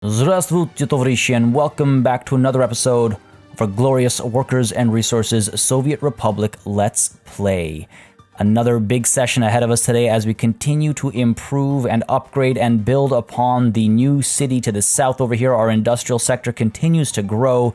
Здравствуйте, товарищи, and welcome back to another episode of our glorious Workers and Resources Soviet Republic Let's Play. Another big session ahead of us today as we continue to improve and upgrade and build upon the new city to the south over here. Our industrial sector continues to grow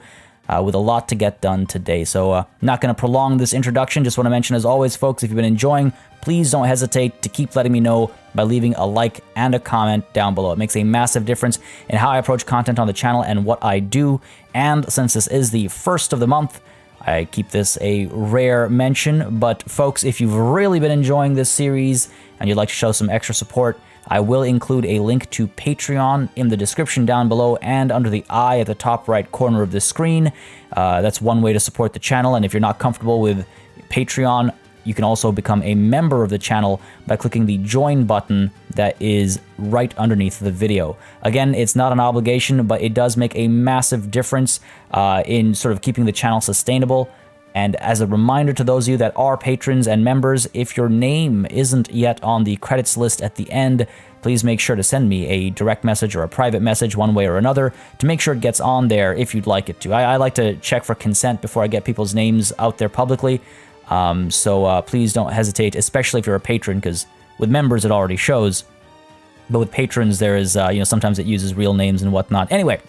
with a lot to get done today. So not going to prolong this introduction. Just want to mention, as always, folks, if you've been enjoying, please don't hesitate to keep letting me know by leaving a like and a comment down below. It makes a massive difference in how I approach content on the channel and what I do. And since this is the first of the month, I keep this a rare mention. But folks, if you've really been enjoying this series and you'd like to show some extra support, I will include a link to Patreon in the description down below and under the eye at the top right corner of the screen. That's one way to support the channel. And if you're not comfortable with Patreon, you can also become a member of the channel by clicking the join button that is right underneath the video. Again, it's not an obligation, but it does make a massive difference in sort of keeping the channel sustainable. And as a reminder to those of you that are patrons and members, if your name isn't yet on the credits list at the end, please make sure to send me a direct message or a private message one way or another to make sure it gets on there if you'd like it to. I like to check for consent before I get people's names out there publicly. So please don't hesitate, especially if you're a patron, because with members it already shows. But with patrons, there is, sometimes it uses real names and whatnot. Anyway,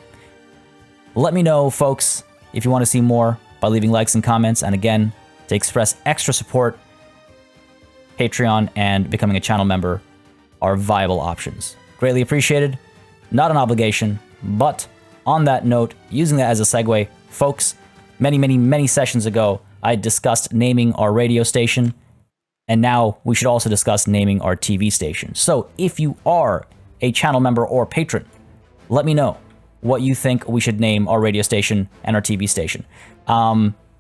let me know, folks, if you want to see more by leaving likes and comments. And again, to express extra support, Patreon and becoming a channel member are viable options. Greatly appreciated. Not an obligation, but on that note, using that as a segue, folks, many sessions ago, I discussed naming our radio station, and now we should also discuss naming our TV station. So if you are a channel member or patron, let me know what you think we should name our radio station and our TV station.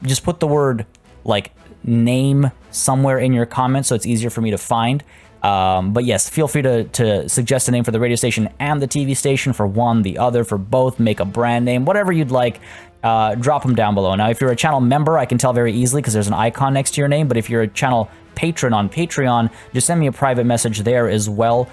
Just put the word like name somewhere in your comments so it's easier for me to find. But yes, feel free to suggest a name for the radio station and the TV station, for one, the other, for both, make a brand name, whatever you'd like. Drop them down below. Now, if you're a channel member, I can tell very easily because there's an icon next to your name. But if you're a channel patron on Patreon, just send me a private message there as well,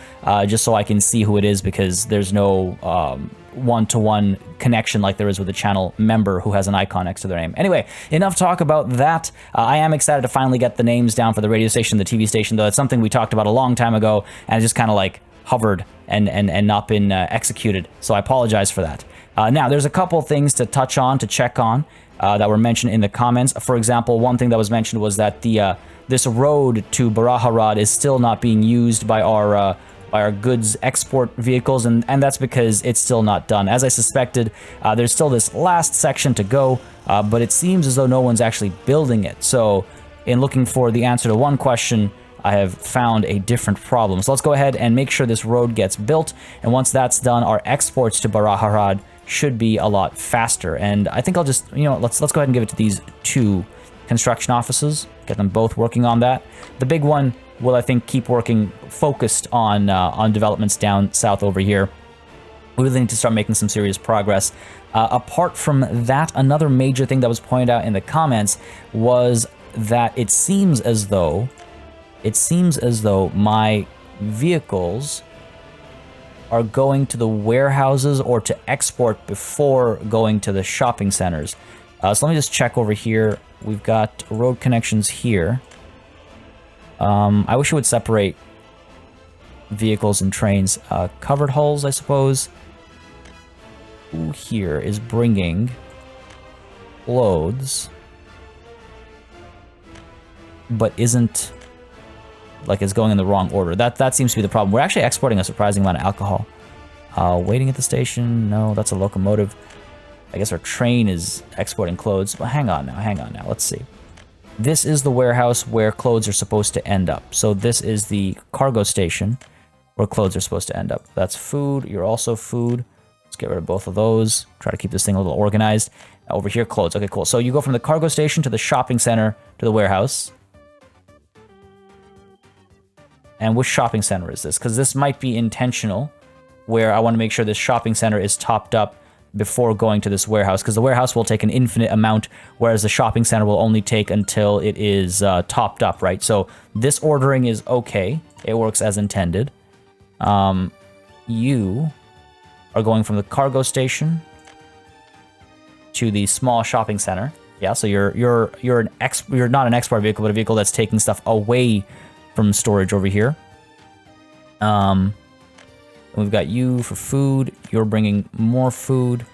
just so I can see who it is, because there's no one-to-one connection like there is with a channel member who has an icon next to their name. Anyway, enough talk about that. I am excited to finally get the names down for the radio station, the TV station, though it's something we talked about a long time ago, and it just kind of like hovered and not been executed. So I apologize for that. Now, there's a couple things to touch on, to check on, that were mentioned in the comments. For example, one thing that was mentioned was that this road to Baraharad is still not being used by our goods export vehicles, and that's because it's still not done. As I suspected, there's still this last section to go, but it seems as though no one's actually building it. So in looking for the answer to one question, I have found a different problem. So let's go ahead and make sure this road gets built, and once that's done, our exports to Baraharad should be a lot faster. And I think I'll just, let's go ahead and give it to these two construction offices, get them both working on that. The big one will, I think, keep working focused on developments down south over here. We really need to start making some serious progress. Apart from that, another major thing that was pointed out in the comments was that it seems as though my vehicles are going to the warehouses or to export before going to the shopping centers. So let me just check over here. We've got road connections here. I wish it would separate vehicles and trains. Covered hulls, I suppose. Who here is bringing loads, but isn't, like, it's going in the wrong order? That seems to be the problem. We're actually exporting a surprising amount of alcohol. Waiting at the station. No, that's a locomotive. I guess our train is exporting clothes. But hang on now. Let's see. This is the warehouse where clothes are supposed to end up. So this is the cargo station where clothes are supposed to end up. That's food. You're also food. Let's get rid of both of those. Try to keep this thing a little organized. Over here, clothes. Okay, cool. So you go from the cargo station to the shopping center to the warehouse. And which shopping center is this? Because this might be intentional, where I want to make sure this shopping center is topped up before going to this warehouse, because the warehouse will take an infinite amount, whereas the shopping center will only take until it is topped up, right? So this ordering is okay. It works as intended. You are going from the cargo station to the small shopping center. Yeah, so you're not an export vehicle, but a vehicle that's taking stuff away from storage over here. We've got you for food. You're bringing more food.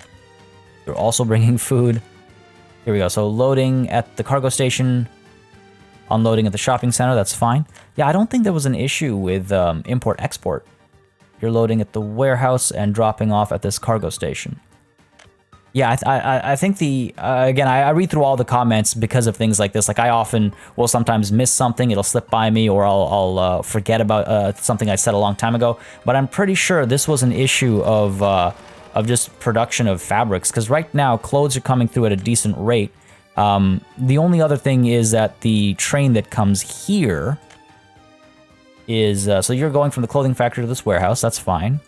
You're also bringing food. Here we go. So loading at the cargo station, unloading at the shopping center. That's fine. Yeah, I don't think there was an issue with import-export. You're loading at the warehouse and dropping off at this cargo station. Yeah, I think again, I read through all the comments because of things like this. Like, I often will sometimes miss something, it'll slip by me, or I'll forget about something I said a long time ago. But I'm pretty sure this was an issue of just production of fabrics, because right now clothes are coming through at a decent rate. The only other thing is that the train that comes here is, so you're going from the clothing factory to this warehouse, that's fine.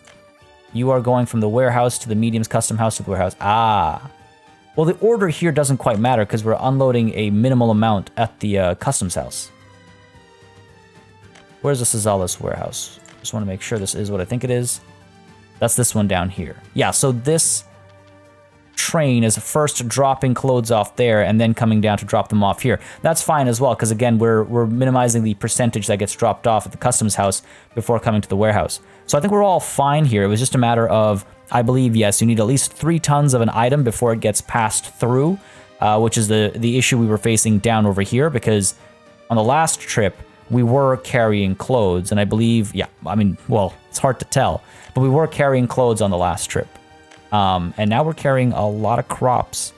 You are going from the warehouse to the medium's custom house to the warehouse. Ah. Well, the order here doesn't quite matter because we're unloading a minimal amount at the customs house. Where's the Cezalis warehouse? Just want to make sure this is what I think it is. That's this one down here. Yeah, so this train is first dropping clothes off there and then coming down to drop them off here. That's fine as well, because again, we're minimizing the percentage that gets dropped off at the customs house before coming to the warehouse. So I think we're all fine here. It was just a matter of, I believe, yes, you need at least 3 tons of an item before it gets passed through, which is the issue we were facing down over here, because on the last trip, we were carrying clothes, and I believe, yeah, I mean, well, it's hard to tell, but we were carrying clothes on the last trip. And now we're carrying a lot of crops.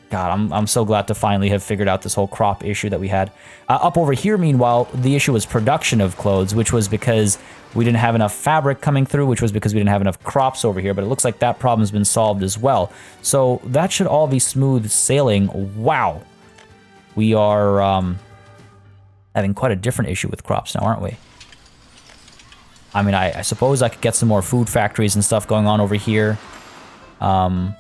God, I'm so glad to finally have figured out this whole crop issue that we had. Up over here, meanwhile, the issue was production of clothes, which was because we didn't have enough fabric coming through, which was because we didn't have enough crops over here, but it looks like that problem's been solved as well. So that should all be smooth sailing. Wow. We are having quite a different issue with crops now, aren't we? I mean, I suppose I could get some more food factories and stuff going on over here. There's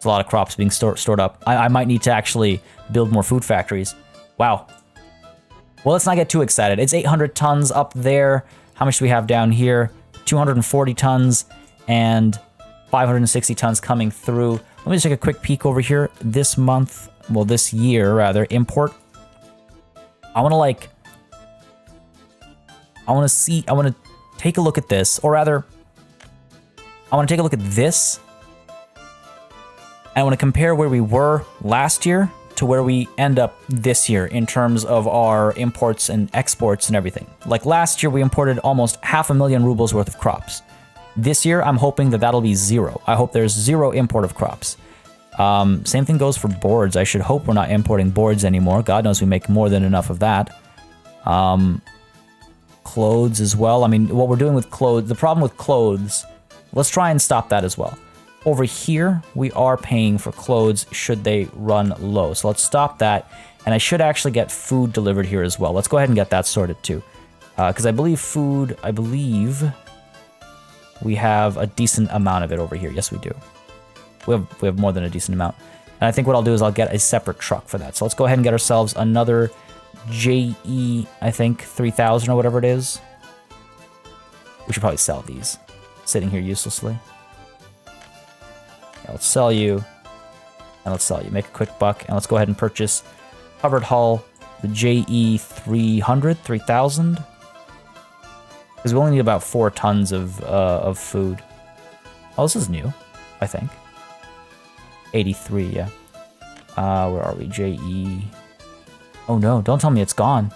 a lot of crops being stored up. I might need to actually build more food factories. Wow. Well, let's not get too excited. It's 800 tons up there. How much do we have down here? 240 tons and 560 tons coming through. Let me just take a quick peek over here. This month, well, this year, rather, import. I want to take a look at this, or rather, I want to take a look at this, and I want to compare where we were last year to where we end up this year in terms of our imports and exports and everything. Like last year, we imported almost 500,000 rubles worth of crops. This year, I'm hoping that that'll be 0. I hope there's 0 import of crops. Same thing goes for boards. I should hope we're not importing boards anymore. God knows we make more than enough of that. Clothes as well. I mean, what we're doing with clothes, the problem with clothes, let's try and stop that as well. Over here, we are paying for clothes should they run low. So let's stop that. And I should actually get food delivered here as well. Let's go ahead and get that sorted too. Because I believe we have a decent amount of it over here. Yes, we do. We have more than a decent amount. And I think what I'll do is I'll get a separate truck for that. So let's go ahead and get ourselves another JE, I think, 3000 or whatever it is. We should probably sell these. Sitting here uselessly. Yeah, let's sell you. And let's sell you. Make a quick buck. And let's go ahead and purchase covered hull, the JE 3000. Because we only need about 4 tons of food. Oh, this is new, I think. 83, yeah. Where are we? JE. Oh no, don't tell me it's gone.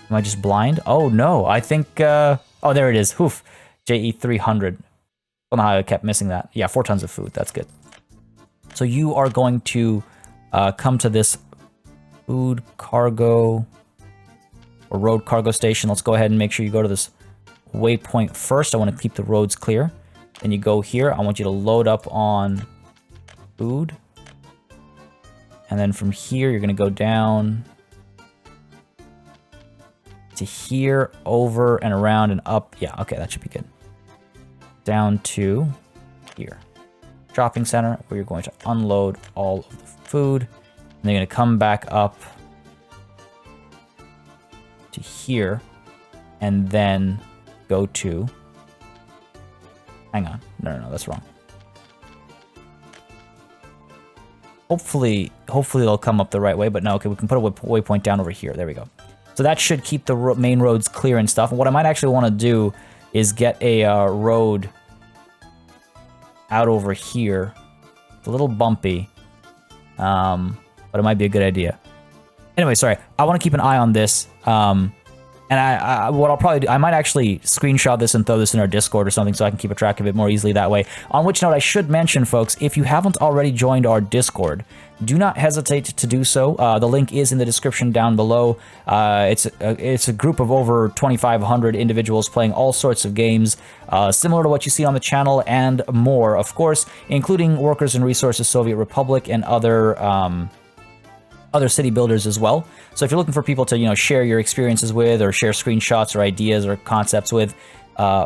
Am I just blind? Oh no, I think, oh, there it is. Oof. JE 300. I don't know how I kept missing that. Yeah, 4 tons of food. That's good. So you are going to come to this food cargo or road cargo station. Let's go ahead and make sure you go to this waypoint first. I want to keep the roads clear. Then you go here. I want you to load up on food. And then from here, you're going to go down to here, over and around and up. Yeah, okay, that should be good. Down to here. Shopping center, where you're going to unload all of the food. And then you're going to come back up to here and then go to Hang on. No, that's wrong. Hopefully it'll come up the right way, but no, okay, we can put a waypoint down over here. There we go. So that should keep the main roads clear and stuff. And what I might actually want to do is get a road out over here. It's a little bumpy, but it might be a good idea. Anyway, sorry. I want to keep an eye on this. And what I'll probably do, I might actually screenshot this and throw this in our Discord or something so I can keep a track of it more easily that way. On which note, I should mention, folks, if you haven't already joined our Discord, do not hesitate to do so. The link is in the description down below. It's a group of over 2,500 individuals playing all sorts of games, similar to what you see on the channel and more, of course, including Workers and Resources Soviet Republic and other city builders as well. So if you're looking for people to, you know, share your experiences with or share screenshots or ideas or concepts with,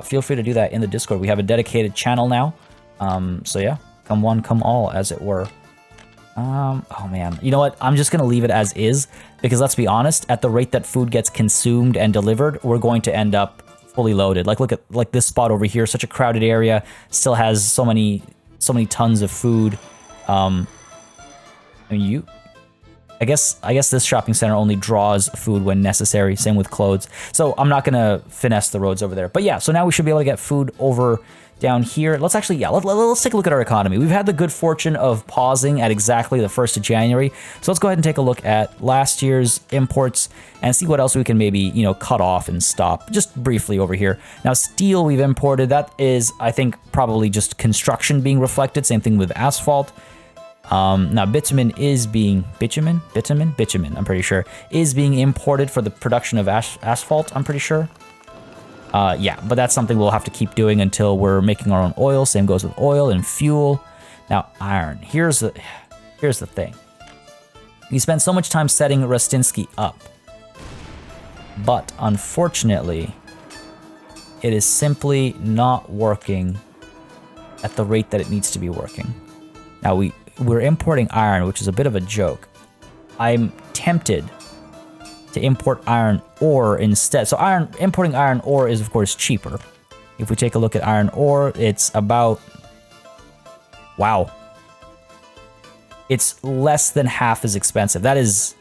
feel free to do that in the Discord. We have a dedicated channel now. So yeah, come one, come all, as it were. Oh man, you know what? I'm just going to leave it as is because let's be honest, at the rate that food gets consumed and delivered, we're going to end up fully loaded. Like look at like this spot over here, such a crowded area, still has so many tons of food. I mean, I guess this shopping center only draws food when necessary. Same with clothes. So I'm not gonna finesse the roads over there. But yeah, so now we should be able to get food over down here. Let's actually, yeah, let's take a look at our economy. We've had the good fortune of pausing at exactly the 1st of January. So let's go ahead and take a look at last year's imports and see what else we can maybe, you know, cut off and stop just briefly over here. Now, steel we've imported. That is, I think, probably just construction being reflected. Same thing with asphalt. Now bitumen is being, bitumen, I'm pretty sure, is being imported for the production of asphalt, I'm pretty sure. Yeah, but that's something we'll have to keep doing until we're making our own oil. Same goes with oil and fuel. Now iron, here's the thing. You spend so much time setting Rastinsky up, but unfortunately, it is simply not working at the rate that it needs to be working. Now we're importing iron, which is a bit of a joke. I'm tempted to import iron ore instead. So importing iron ore is of course cheaper. If we take a look at iron ore, it's about, wow. It's less than half as expensive. That is,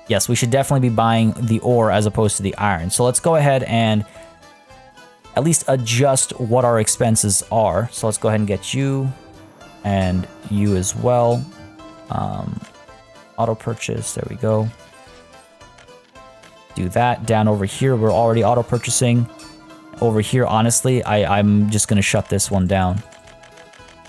yes, we should definitely be buying the ore as opposed to the iron. So let's go ahead and at least adjust what our expenses are. So let's go ahead and get you and you as well. Auto purchase, there we go. Do that. Down over here, we're already auto purchasing. Over here, honestly, I'm just gonna shut this one down.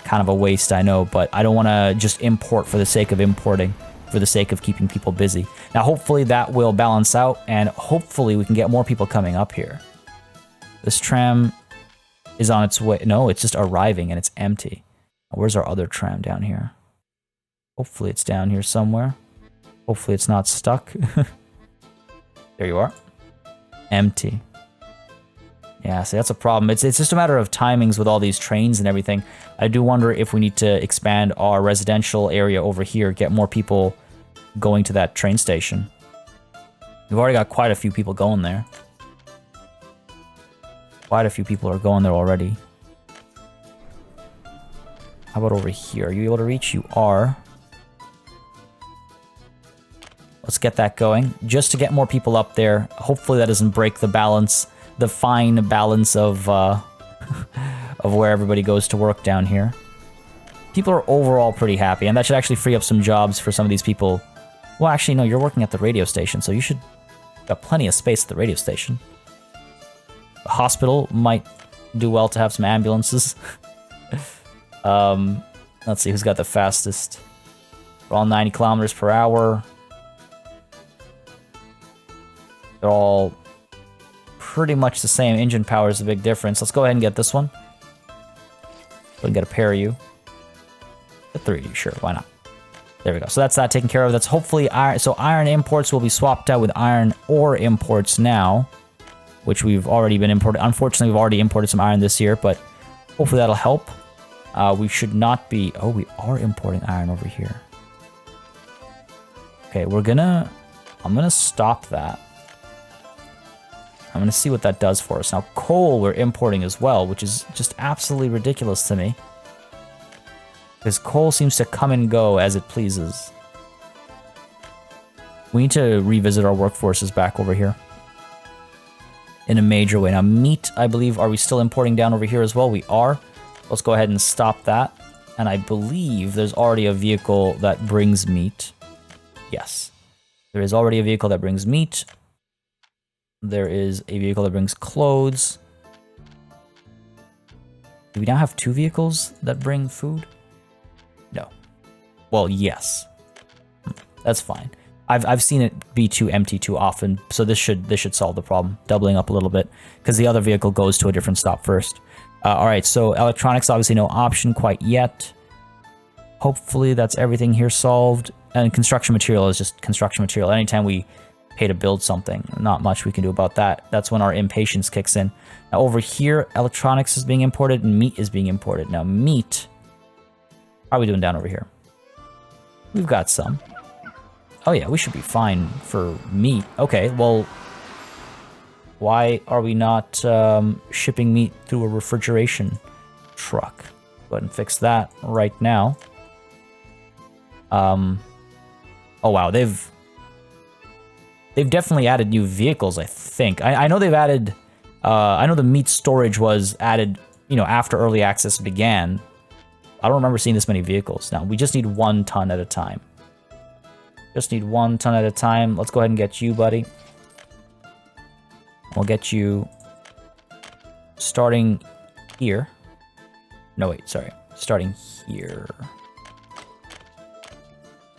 Kind of a waste, I know, but I don't want to just import for the sake of importing, for the sake of keeping people busy. Now, hopefully that will balance out, and hopefully we can get more people coming up here. This tram is on its way. No, it's just arriving and it's empty. Where's our other tram down here? Hopefully it's down here somewhere. Hopefully it's not stuck. There you are. Empty. Yeah, see, that's a problem. It's just a matter of timings with all these trains and everything. I do wonder if we need to expand our residential area over here, get more people going to that train station. We've already got quite a few people going there. Quite a few people are going there already. How about over here? Are you able to reach? You are. Let's get that going. Just to get more people up there. Hopefully that doesn't break the balance, the fine balance of of where everybody goes to work down here. People are overall pretty happy, and that should actually free up some jobs for some of these people. Well, actually, no, you're working at the radio station, so you should got plenty of space at the radio station. The hospital might do well to have some ambulances. Let's see who's got the fastest. We're all 90 kilometers per hour. They're all pretty much the same. Engine power is a big difference. Let's go ahead and get this one. Go ahead and get a pair of you. Get 3 of you, sure, why not? There we go. So that's that taken care of. That's hopefully iron. So iron imports will be swapped out with iron ore imports now, which we've already been imported. Unfortunately, we've already imported some iron this year, but hopefully that'll help. We should not be... Oh, we are importing iron over here. Okay, I'm gonna stop that. I'm going to see what that does for us. Now, coal we're importing as well, which is just absolutely ridiculous to me. Because coal seems to come and go as it pleases. We need to revisit our workforces back over here. In a major way. Now, meat, I believe, are we still importing down over here as well? We are. Let's go ahead and stop that. And I believe there's already a vehicle that brings meat. Yes. There is already a vehicle that brings meat. There is a vehicle that brings clothes. Do we now have 2 vehicles that bring food? No. Well, yes. That's fine. I've seen it be too empty too often, so this should solve the problem, doubling up a little bit, because the other vehicle goes to a different stop first. All right, so electronics, obviously no option quite yet. Hopefully that's everything here solved. And construction material is just construction material. Anytime we pay to build something, not much we can do about that. That's when our impatience kicks in. Now over here, electronics is being imported and meat is being imported. Now meat, how are we doing down over here? We've got some. Oh yeah, we should be fine for meat. Okay, well, why are we not shipping meat through a refrigeration truck? Go ahead and fix that right now. Oh wow, they've definitely added new vehicles, I think. I know they've added, I know the meat storage was added, you know, after early access began. I don't remember seeing this many vehicles. Now, we just need 1 ton at a time. Just need 1 ton at a time. Let's go ahead and get you, buddy. We'll get you starting here. No, wait, sorry. Starting here.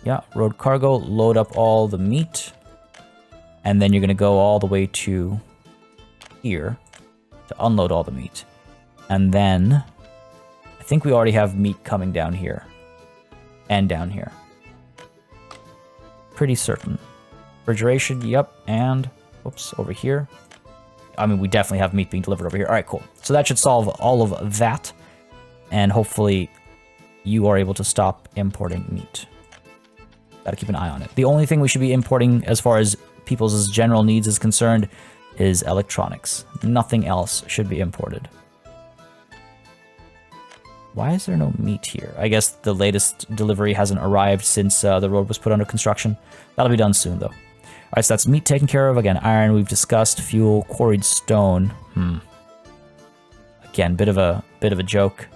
Yeah, road cargo, load up all the meat. And then you're going to go all the way to here to unload all the meat. And then I think we already have meat coming down here and down here. Pretty certain. Refrigeration, yep, and oops, over here. I mean, we definitely have meat being delivered over here. All right, cool. So that should solve all of that. And hopefully you are able to stop importing meat. Gotta keep an eye on it. The only thing we should be importing as far as people's general needs is concerned is electronics. Nothing else should be imported. Why is there no meat here? I guess the latest delivery hasn't arrived since the road was put under construction. That'll be done soon, though. All right, so that's meat taken care of. Again, iron we've discussed. Fuel, quarried stone. Again, bit of a joke.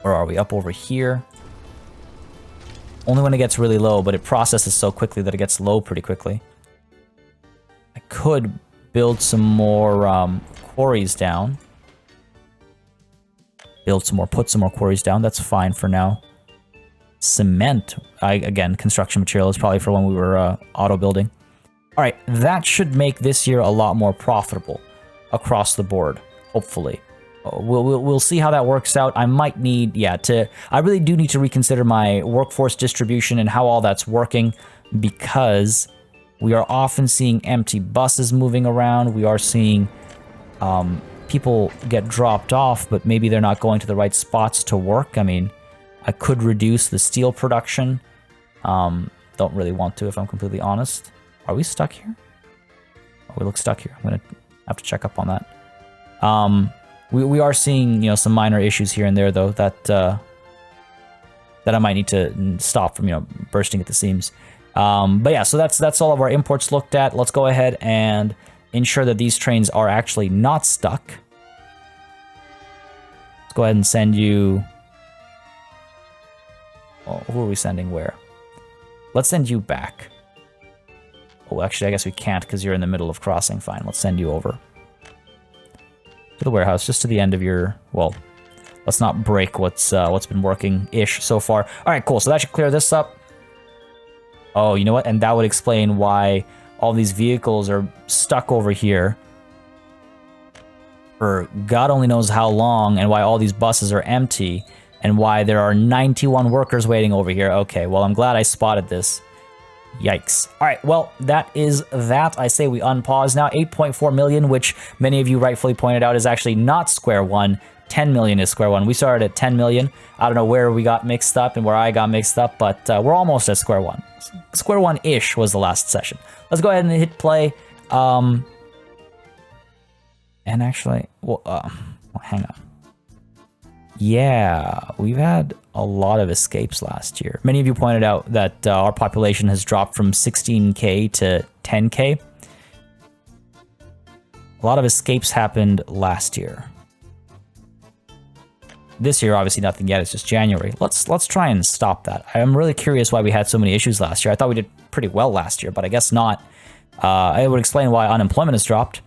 Where are we? Up over here. Only when it gets really low, but it processes so quickly that it gets low pretty quickly. I could build some more quarries down. Put some more quarries down. That's fine for now. Cement. Again, construction material is probably for when we were auto building. All right, that should make this year a lot more profitable across the board, hopefully. We'll see how that works out. I might need, I really do need to reconsider my workforce distribution and how all that's working, because we are often seeing empty buses moving around. We are seeing people get dropped off, but maybe they're not going to the right spots to work. I mean, I could reduce the steel production. Don't really want to, if I'm completely honest. Are we stuck here? Oh, we look stuck here. I'm gonna have to check up on that. We are seeing, you know, some minor issues here and there, though, that I might need to stop from, you know, bursting at the seams. But yeah, so that's all of our imports looked at. Let's go ahead and ensure that these trains are actually not stuck. Let's go ahead and send you... Oh, who are we sending where? Let's send you back. Oh, actually, I guess we can't because you're in the middle of crossing. Fine, let's send you over to the warehouse, just to the end of your... Well, let's not break what's been working-ish so far. All right, cool. So that should clear this up. Oh, you know what? And that would explain why all these vehicles are stuck over here for God only knows how long, and why all these buses are empty, and why there are 91 workers waiting over here. Okay, well, I'm glad I spotted this. Yikes. All right, well, that is that. I say we unpause now. 8.4 million, which many of you rightfully pointed out is actually not square one. 10 million is square one. We started at 10 million. I don't know where we got mixed up and where I got mixed up, but we're almost at square one. Square one-ish was the last session. Let's go ahead and hit play. And actually, well, hang on. Yeah, we've had a lot of escapes last year. Many of you pointed out that our population has dropped from 16K to 10K. A lot of escapes happened last year. This year, obviously nothing yet. It's just January. Let's try and stop that. I'm really curious why we had so many issues last year. I thought we did pretty well last year, but I guess not. It would explain why unemployment has dropped.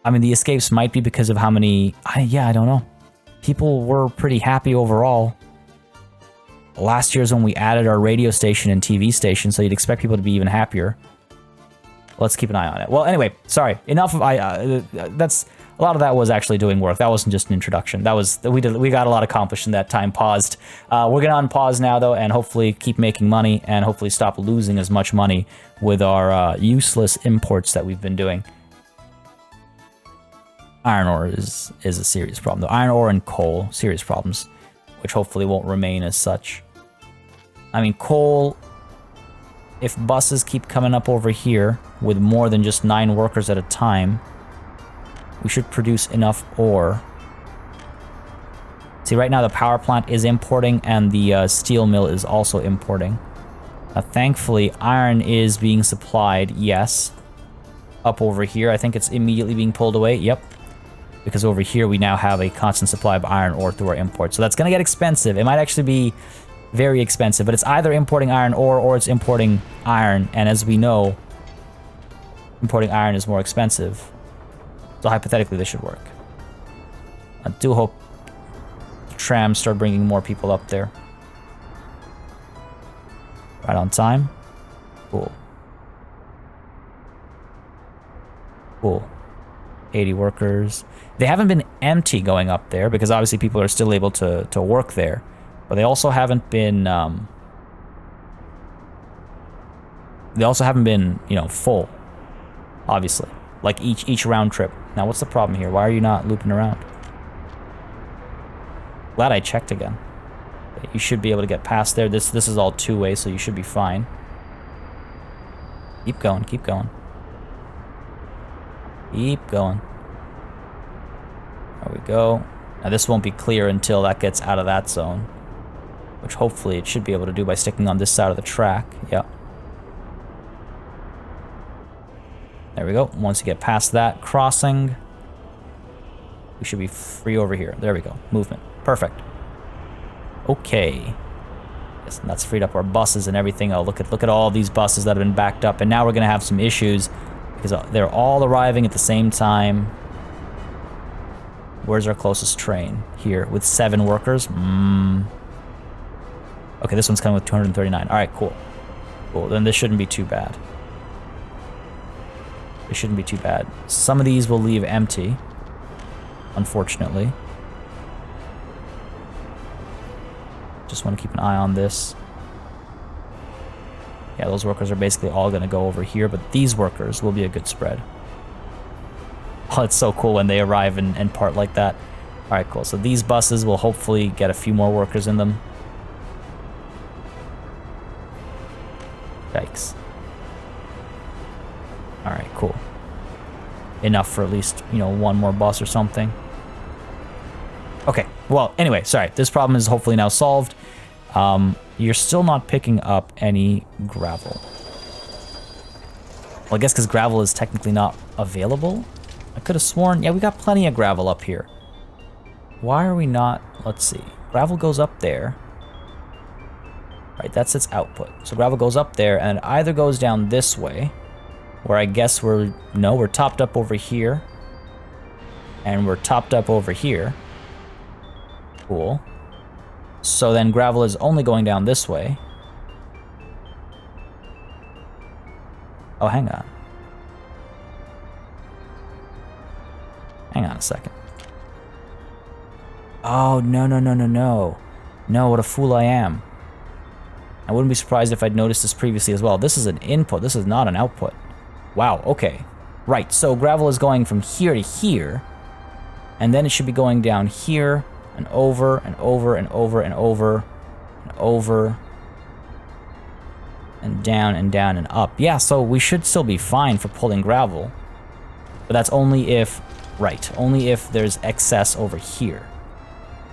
I mean, the escapes might be because of how many... yeah, I don't know. People were pretty happy overall. Last year's when we added our radio station and TV station, so you'd expect people to be even happier. Let's keep an eye on it. Well, anyway, sorry. Enough of that's a lot of that was actually doing work. That wasn't just an introduction. That was we got a lot accomplished in that time. Paused. We're gonna unpause now though, and hopefully keep making money, and hopefully stop losing as much money with our useless imports that we've been doing. Iron ore is a serious problem though. Iron ore and coal, serious problems, which hopefully won't remain as such. I mean, coal. If buses keep coming up over here with more than just 9 workers at a time, we should produce enough ore. See, right now the power plant is importing and the steel mill is also importing. Thankfully, iron is being supplied, yes. Up over here, I think it's immediately being pulled away, yep. Because over here we now have a constant supply of iron ore through our imports. So that's gonna get expensive. It might actually be very expensive, but it's either importing iron ore or it's importing iron, and as we know, importing iron is more expensive. So hypothetically, this should work. I do hope trams start bringing more people up there. Right on time. Cool. Cool. 80 workers. They haven't been empty going up there because obviously people are still able to work there. But they also haven't been, you know, full, obviously. Like each round trip. Now, what's the problem here? Why are you not looping around? Glad I checked again. You should be able to get past there. This is all two-way, so you should be fine. Keep going, keep going. Keep going. There we go. Now, this won't be clear until that gets out of that zone, which hopefully it should be able to do by sticking on this side of the track. Yep. There we go. Once you get past that crossing, we should be free over here. There we go. Movement. Perfect. Okay. Yes, and that's freed up our buses and everything. Oh, look at all these buses that have been backed up, and now we're gonna have some issues because they're all arriving at the same time. Where's our closest train? Here with 7 workers. Okay, this one's coming with 239. All right, cool. Cool. Then this shouldn't be too bad. It shouldn't be too bad. Some of these will leave empty, unfortunately. Just want to keep an eye on this. Yeah, those workers are basically all going to go over here, but these workers will be a good spread. Oh, it's so cool when they arrive and part like that. All right, cool. So these buses will hopefully get a few more workers in them. Yikes. Alright, cool. Enough for at least, you know, one more bus or something. Okay, well, anyway, sorry. This problem is hopefully now solved. You're still not picking up any gravel. Well, I guess because gravel is technically not available? I could have sworn... Yeah, we got plenty of gravel up here. Why are we not... Let's see. Gravel goes up there. Right, that's its output. So gravel goes up there, and it either goes down this way, where I guess we're topped up over here, and we're topped up over here. Cool. So then gravel is only going down this way. Oh, hang on. Hang on a second. Oh, no. No, what a fool I am. I wouldn't be surprised if I'd noticed this previously as well. This is an input, this is not an output. Wow, okay. Right, so gravel is going from here to here, and then it should be going down here, and over, and over, and over, and over, and over, and down, and down, and up. Yeah, so we should still be fine for pulling gravel. But that's only if, right, only if there's excess over here.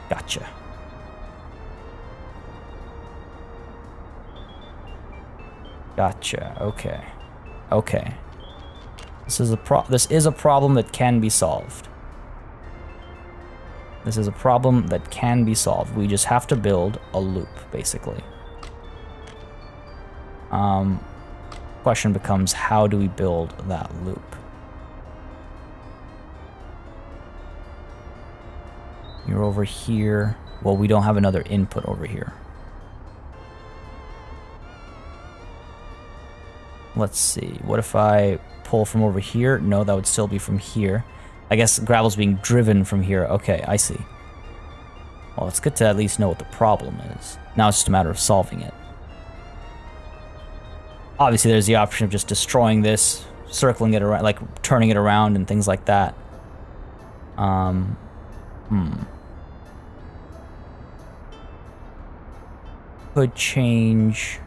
Gotcha. Gotcha, okay. Okay. This is a problem that can be solved. This is a problem that can be solved. We just have to build a loop, basically. Question becomes, how do we build that loop? You're over here. Well, we don't have another input over here. Let's see. What if I pull from over here? No, that would still be from here. I guess gravel's being driven from here. Okay, I see. Well, it's good to at least know what the problem is. Now it's just a matter of solving it. Obviously, there's the option of just destroying this, circling it around, like turning it around and things like that. Could change...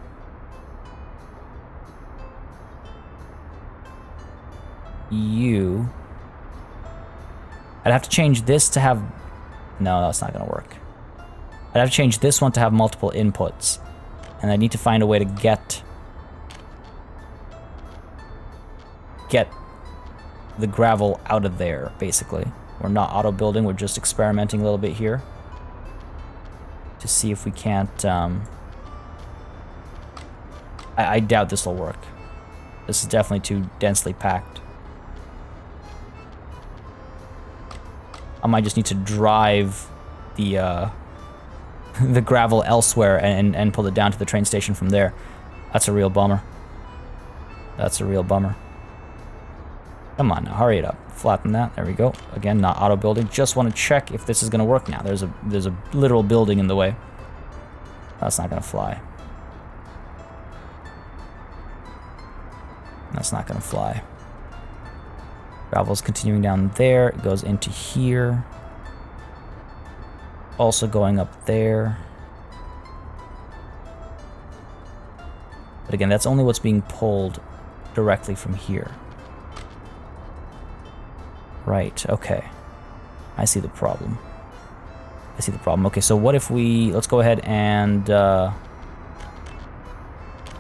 you. I'd have to change this to have... No, that's not going to work. I'd have to change this one to have multiple inputs. And I need to find a way to get the gravel out of there, basically. We're not auto-building, we're just experimenting a little bit here. To see if we can't... I doubt this will work. This is definitely too densely packed. I might just need to drive the the gravel elsewhere and pull it down to the train station from there. That's a real bummer. That's a real bummer. Come on now, hurry it up. Flatten that. There we go. Again, not auto building. Just want to check if this is going to work now. There's a literal building in the way. That's not going to fly. That's not going to fly. Gravel's continuing down there. It goes into here. Also going up there. But again, that's only what's being pulled directly from here. Right, okay. I see the problem. I see the problem. Okay, so what if we... Let's go ahead and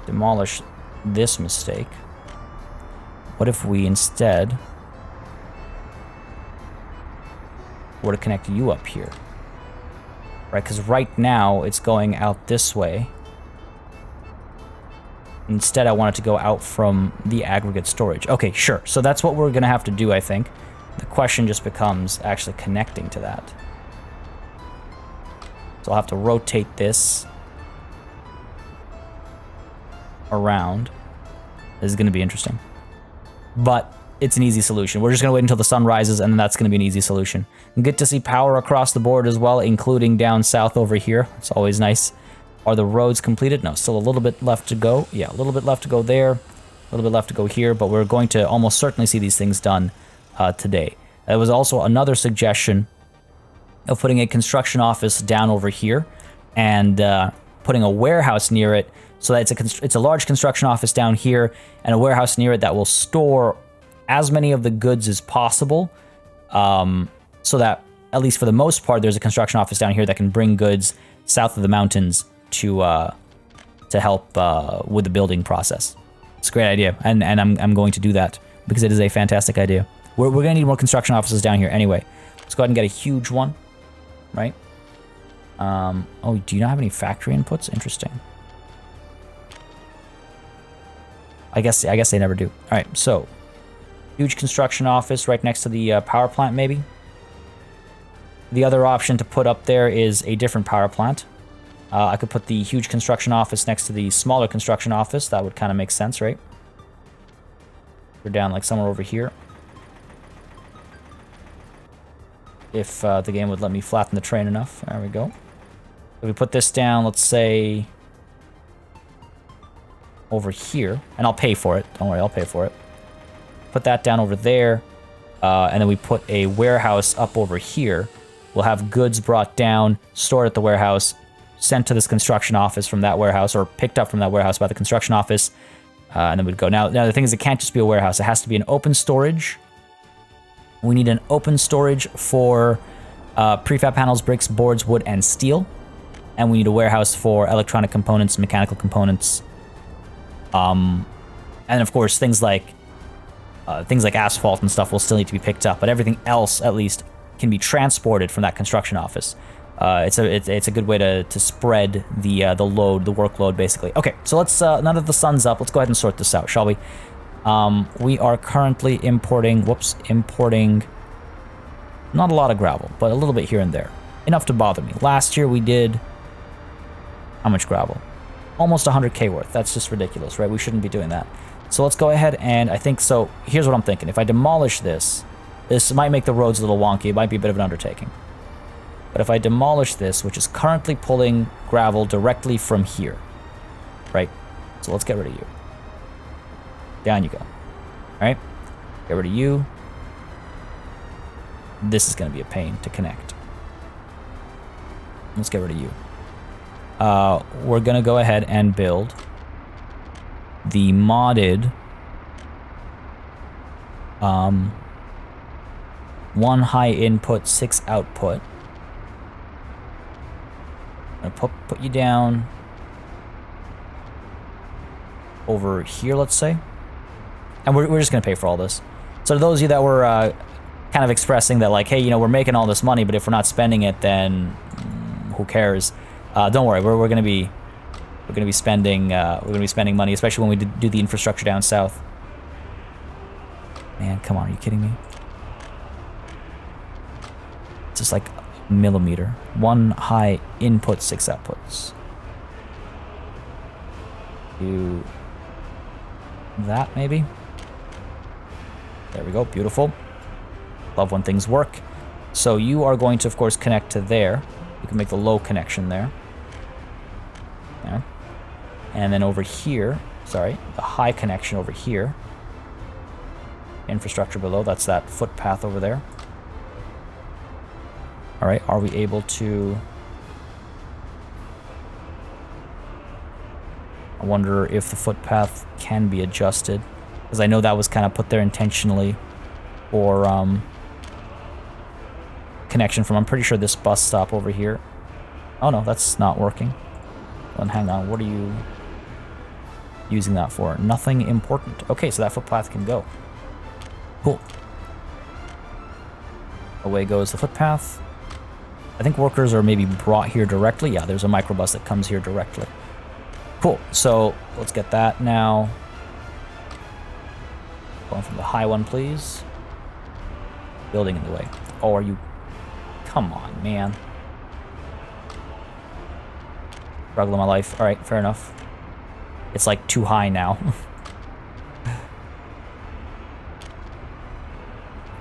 demolish this mistake. What if we instead were to connect you up here? Right, because right now it's going out this way. Instead, I want it to go out from the aggregate storage. Okay, sure. So that's what we're going to have to do, I think. The question just becomes actually connecting to that. So I'll have to rotate this around. This is going to be interesting. But it's an easy solution. We're just going to wait until the sun rises, and then that's going to be an easy solution. And good to see power across the board as well, including down south over here. It's always nice. Are the roads completed? No, still a little bit left to go. Yeah, a little bit left to go there. A little bit left to go here, but we're going to almost certainly see these things done today. There was also another suggestion of putting a construction office down over here and putting a warehouse near it, so that it's a large construction office down here and a warehouse near it that will store as many of the goods as possible, so that at least for the most part there's a construction office down here that can bring goods south of the mountains to help with the building process. It's a great idea, and I'm going to do that because it is a fantastic idea. We're going to need more construction offices down here anyway. Let's go ahead and get a huge one, right? Oh, do you not have any factory inputs? Interesting. I guess they never do. All right, so huge construction office right next to the power plant, maybe. The other option to put up there is a different power plant. I could put the huge construction office next to the smaller construction office. That would kind of make sense, right? We're down like somewhere over here. If the game would let me flatten the train enough. There we go. If we put this down, let's say over here, and I'll pay for it. Don't worry, I'll pay for it. Put that down over there, and then we put a warehouse up over here. We'll have goods brought down, stored at the warehouse, sent to this construction office from that warehouse, or picked up from that warehouse by the construction office, and then we'd go. Now the thing is, it can't just be a warehouse. It has to be an open storage We need an open storage for prefab panels, bricks, boards, wood, and steel. And we need a warehouse for electronic components, mechanical components. And of course, things like asphalt and stuff will still need to be picked up, but everything else, at least, can be transported from that construction office. It's a good way to spread the workload, basically. Okay, so let's now that the sun's up, let's go ahead and sort this out, shall we? We are currently importing not a lot of gravel, but a little bit here and there, enough to bother me. Last year we did how much gravel? Almost 100k worth. That's just ridiculous, right? We shouldn't be doing that. So let's go ahead and I think so. Here's what I'm thinking: if I demolish this might make the roads a little wonky. It might be a bit of an undertaking. But if I demolish this, which is currently pulling gravel directly from here, right? So let's get rid of you. Down you go. All right? Get rid of you. This is going to be a pain to connect. Let's get rid of you. We're going to go ahead and build the modded 1 high input, 6 output. I'm gonna put you down over here, let's say. And we're just gonna pay for all this. So to those of you that were kind of expressing that, like, hey, you know, we're making all this money, but if we're not spending it, then who cares? Don't worry, we're gonna be spending money, especially when we do the infrastructure down south. Man, come on, are you kidding me? It's just like a millimeter. 1 high input, 6 outputs. Do that, maybe? There we go, beautiful. Love when things work. So you are going to, of course, connect to there. You can make the low connection there. Yeah. And then over here, sorry, the high connection over here. Infrastructure below, that's that footpath over there. All right, are we able to... I wonder if the footpath can be adjusted, because I know that was kind of put there intentionally for connection from, I'm pretty sure, this bus stop over here. Oh no, that's not working. Well, hang on, what are you using that for? Nothing important. Okay, so that footpath can go. Cool. Away goes the footpath. I think workers are maybe brought here directly. Yeah, there's a microbus that comes here directly. Cool, so let's get that now. Going from the high one, please. Building in the way. Oh, are you... Come on, man. Struggle of my life. All right, fair enough. It's like too high now.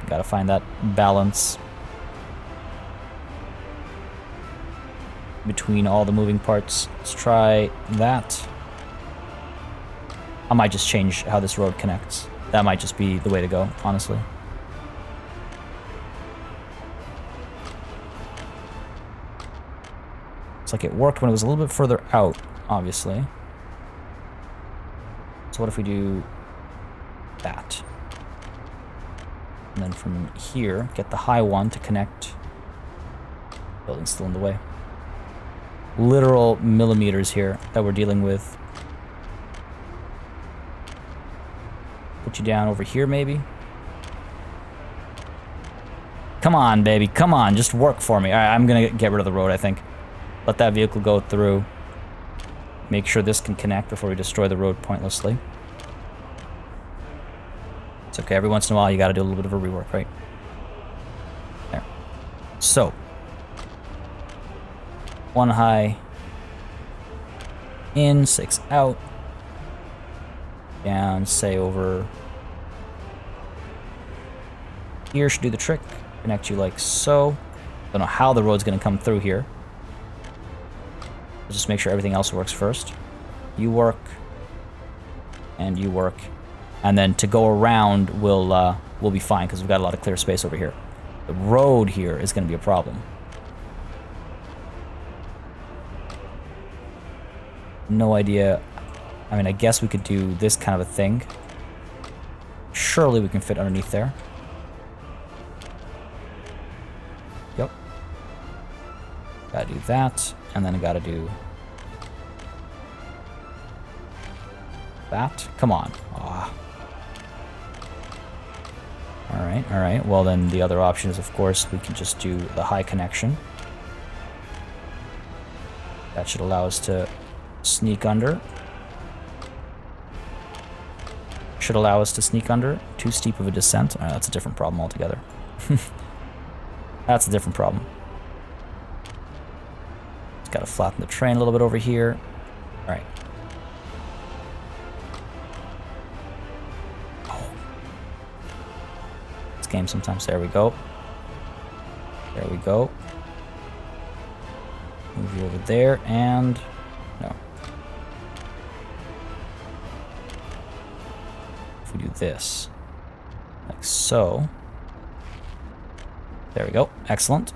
Gotta find that balance between all the moving parts. Let's try that. I might just change how this road connects. That might just be the way to go, honestly. Looks like it worked when it was a little bit further out, obviously. So what if we do that? And then from here, get the high one to connect. Building's still in the way. Literal millimeters here that we're dealing with. Put you down over here, maybe. Come on, baby, come on, just work for me. All right, I'm gonna get rid of the road, I think. Let that vehicle go through. Make sure this can connect before we destroy the road pointlessly. It's okay, every once in a while you gotta do a little bit of a rework, right? There. So. 1 high. In, 6 out. Down, say over here should do the trick. Connect you like so. Don't know how the road's gonna come through here. Let's just make sure everything else works first. You work. And you work. And then to go around, we'll be fine because we've got a lot of clear space over here. The road here is going to be a problem. No idea. I mean, I guess we could do this kind of a thing. Surely we can fit underneath there. Yep. Gotta do that, and then I gotta do that. Come on. Ah. Alright, alright. Well, then the other option is, of course, we can just do the high connection. That should allow us to sneak under. Should allow us to sneak under. Too steep of a descent. That's a different problem altogether. That's a different problem. Just gotta flatten the train a little bit over here. Alright. Oh. This game sometimes. There we go. There we go. Move you over there, and no. If we do this, like so. There we go. Excellent.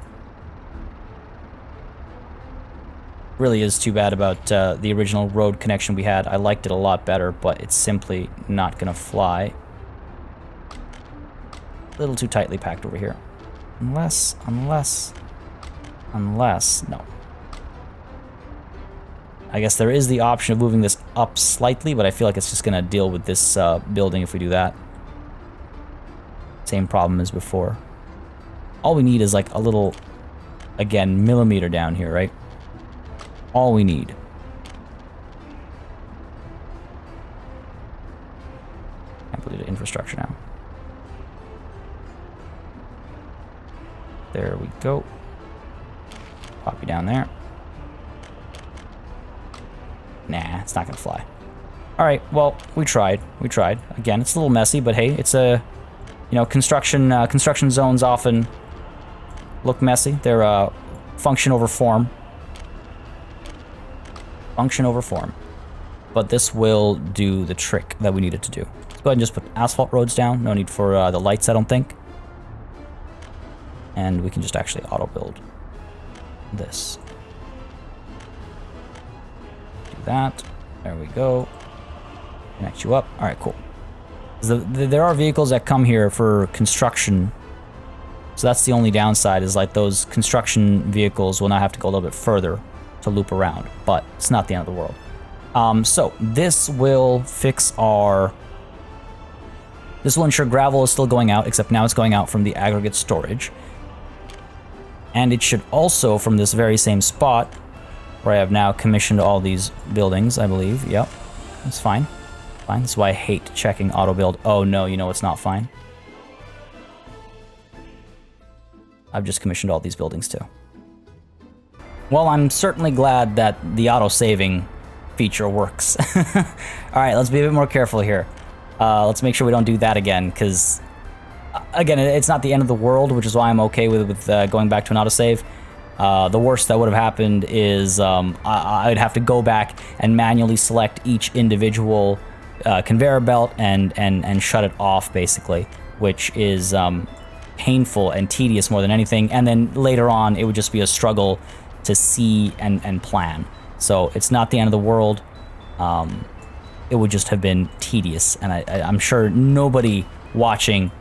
Really is too bad about the original road connection we had. I liked it a lot better, but it's simply not gonna fly. A little too tightly packed over here. Unless, no. I guess there is the option of moving this up slightly, but I feel like it's just gonna deal with this building if we do that. Same problem as before. All we need is like a little, again, millimeter down here, right? All we need. Can't believe the infrastructure now. There we go. Pop you down there. Nah, it's not gonna fly. All right, well, we tried. We tried. Again, it's a little messy, but hey, it's a, you know, construction zones often look messy. They're function over form. Function over form. But this will do the trick that we needed to do. Let's go ahead and just put asphalt roads down. No need for the lights, I don't think. And we can just actually auto build this. Do that. There we go. Connect you up. All right, cool. There are vehicles that come here for construction. So that's the only downside, is like those construction vehicles will now have to go a little bit further to loop around, but it's not the end of the world. So this will fix our... This will ensure gravel is still going out, except now it's going out from the aggregate storage. And it should also, from this very same spot, where I have now commissioned all these buildings, I believe. Yep, that's fine. Fine. That's why I hate checking auto build. Oh no, you know it's not fine. I've just commissioned all these buildings too. Well, I'm certainly glad that the auto-saving feature works. All right, let's be a bit more careful here. Let's make sure we don't do that again, because, again, it's not the end of the world, which is why I'm okay with going back to an autosave. The worst that would have happened is I'd have to go back and manually select each individual conveyor belt and shut it off, basically, which is painful and tedious more than anything. And then later on, it would just be a struggle to see and plan. So it's not the end of the world. It would just have been tedious. And I'm sure nobody watching,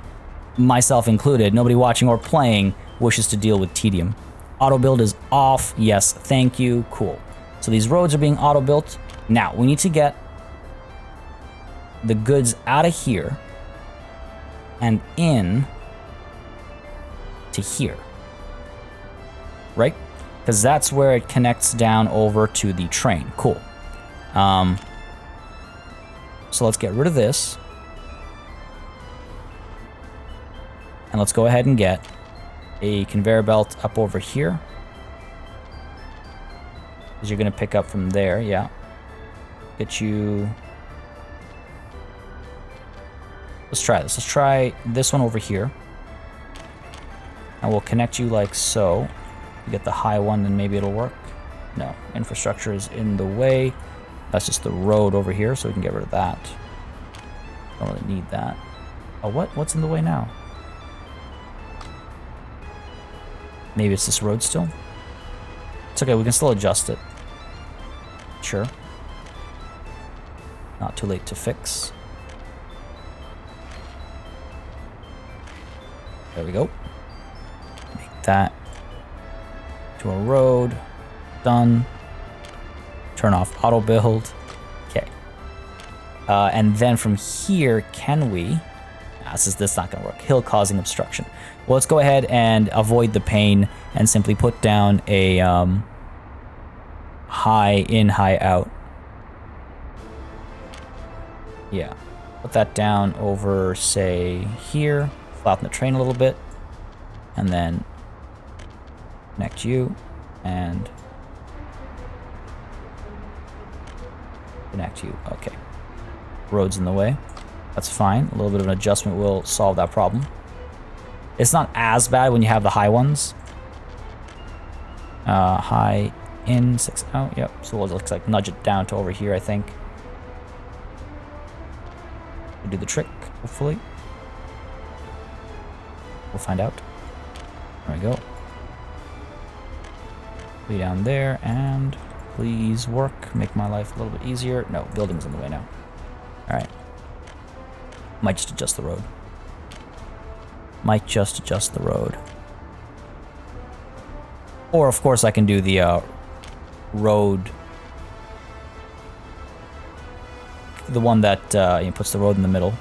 myself included, nobody watching or playing wishes to deal with tedium. Auto build is off. Yes, thank you. Cool. So these roads are being auto built. Now we need to get the goods out of here and in to here, right? Because that's where it connects down over to the train. Cool. So let's get rid of this. And let's go ahead and get a conveyor belt up over here. Because you're going to pick up from there, yeah. Get you... Let's try this. Let's try this one over here. And we'll connect you like so. You get the high one, then maybe it'll work. No, infrastructure is in the way. That's just the road over here, so we can get rid of that. Don't really need that. Oh, what's in the way now? Maybe it's this road still? It's okay, we can still adjust it. Sure. Not too late to fix. There we go. Make that to a road. Done. Turn off auto build. Okay. And then from here, can we... This is not going to work. Hill causing obstruction. Well, let's go ahead and avoid the pain and simply put down a high in, high out. Yeah. Put that down over, say, here. Flatten the train a little bit. And then connect you and connect you. Okay. Road's in the way. That's fine. A little bit of an adjustment will solve that problem. It's not as bad when you have the high ones. High in, 6 out. Yep. So it looks like nudge it down to over here, I think. We'll do the trick, hopefully. We'll find out. There we go. Be down there, and please work. Make my life a little bit easier. No, building's in the way now. Alright. Might just adjust the road. Might just adjust the road. Or, of course, I can do the road... The one that puts the road in the middle.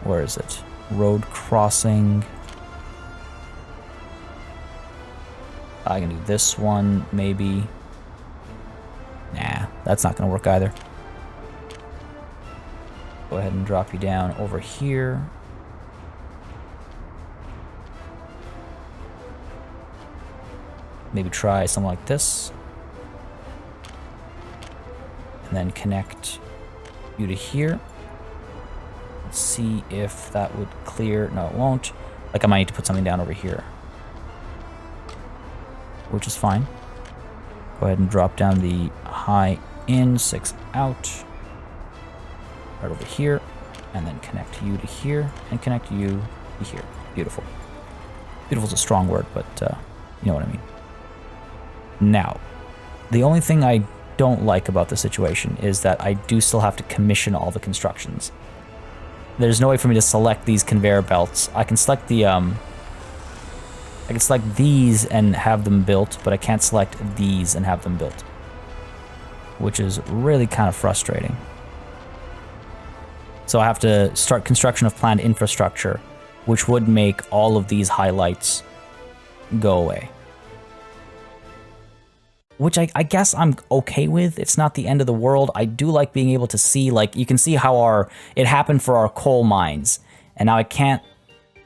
Where is it? Road crossing. I can do this one, maybe. Nah, that's not going to work either. Go ahead and drop you down over here. Maybe try something like this. And then connect you to here. Let's see if that would clear. No, it won't. Like I might need to put something down over here. Which is fine. Go ahead and drop down the high in, 6 out. Right over here. And then connect you to here. And connect you to here. Beautiful. Beautiful is a strong word, but you know what I mean. Now, the only thing I don't like about the situation is that I do still have to commission all the constructions. There's no way for me to select these conveyor belts. I can select the I can select these and have them built, but I can't select these and have them built, which is really kind of frustrating. So I have to start construction of planned infrastructure, which would make all of these highlights go away. Which I guess I'm okay with. It's not the end of the world. I do like being able to see, like, you can see how it happened for our coal mines. And now I can't,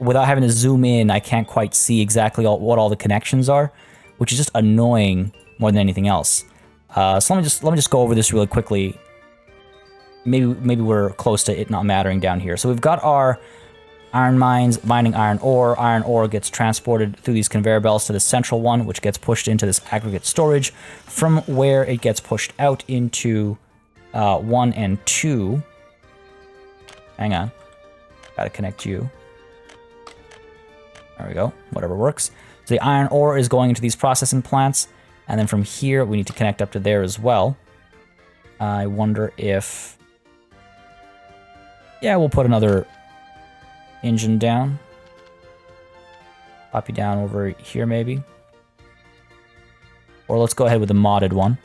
without having to zoom in, I can't quite see exactly what all the connections are, which is just annoying more than anything else. So let me just go over this really quickly. Maybe we're close to it not mattering down here. So we've got our iron mines mining iron ore. Iron ore gets transported through these conveyor belts to the central one, which gets pushed into this aggregate storage, from where it gets pushed out into 1 and 2. Hang on. Gotta connect you. There we go. Whatever works. So the iron ore is going into these processing plants, and then from here we need to connect up to there as well. I wonder if... Yeah, we'll put another engine down. Pop you down over here maybe. Or let's go ahead with the modded one.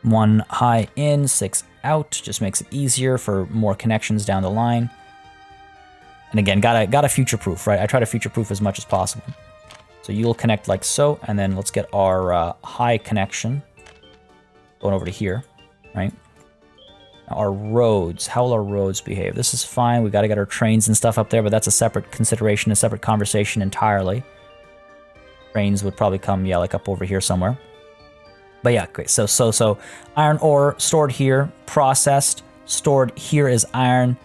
1 high in, 6 out. Just makes it easier for more connections down the line. And again, gotta future-proof, right? I try to future-proof as much as possible. So you'll connect like so, and then let's get our high connection going over to here, right? Our roads, how will our roads behave? This is fine. We got to get our trains and stuff up there, but that's a separate consideration, a separate conversation entirely. Trains would probably come, yeah, like up over here somewhere. But yeah, great. So iron ore stored here, processed, stored here as iron,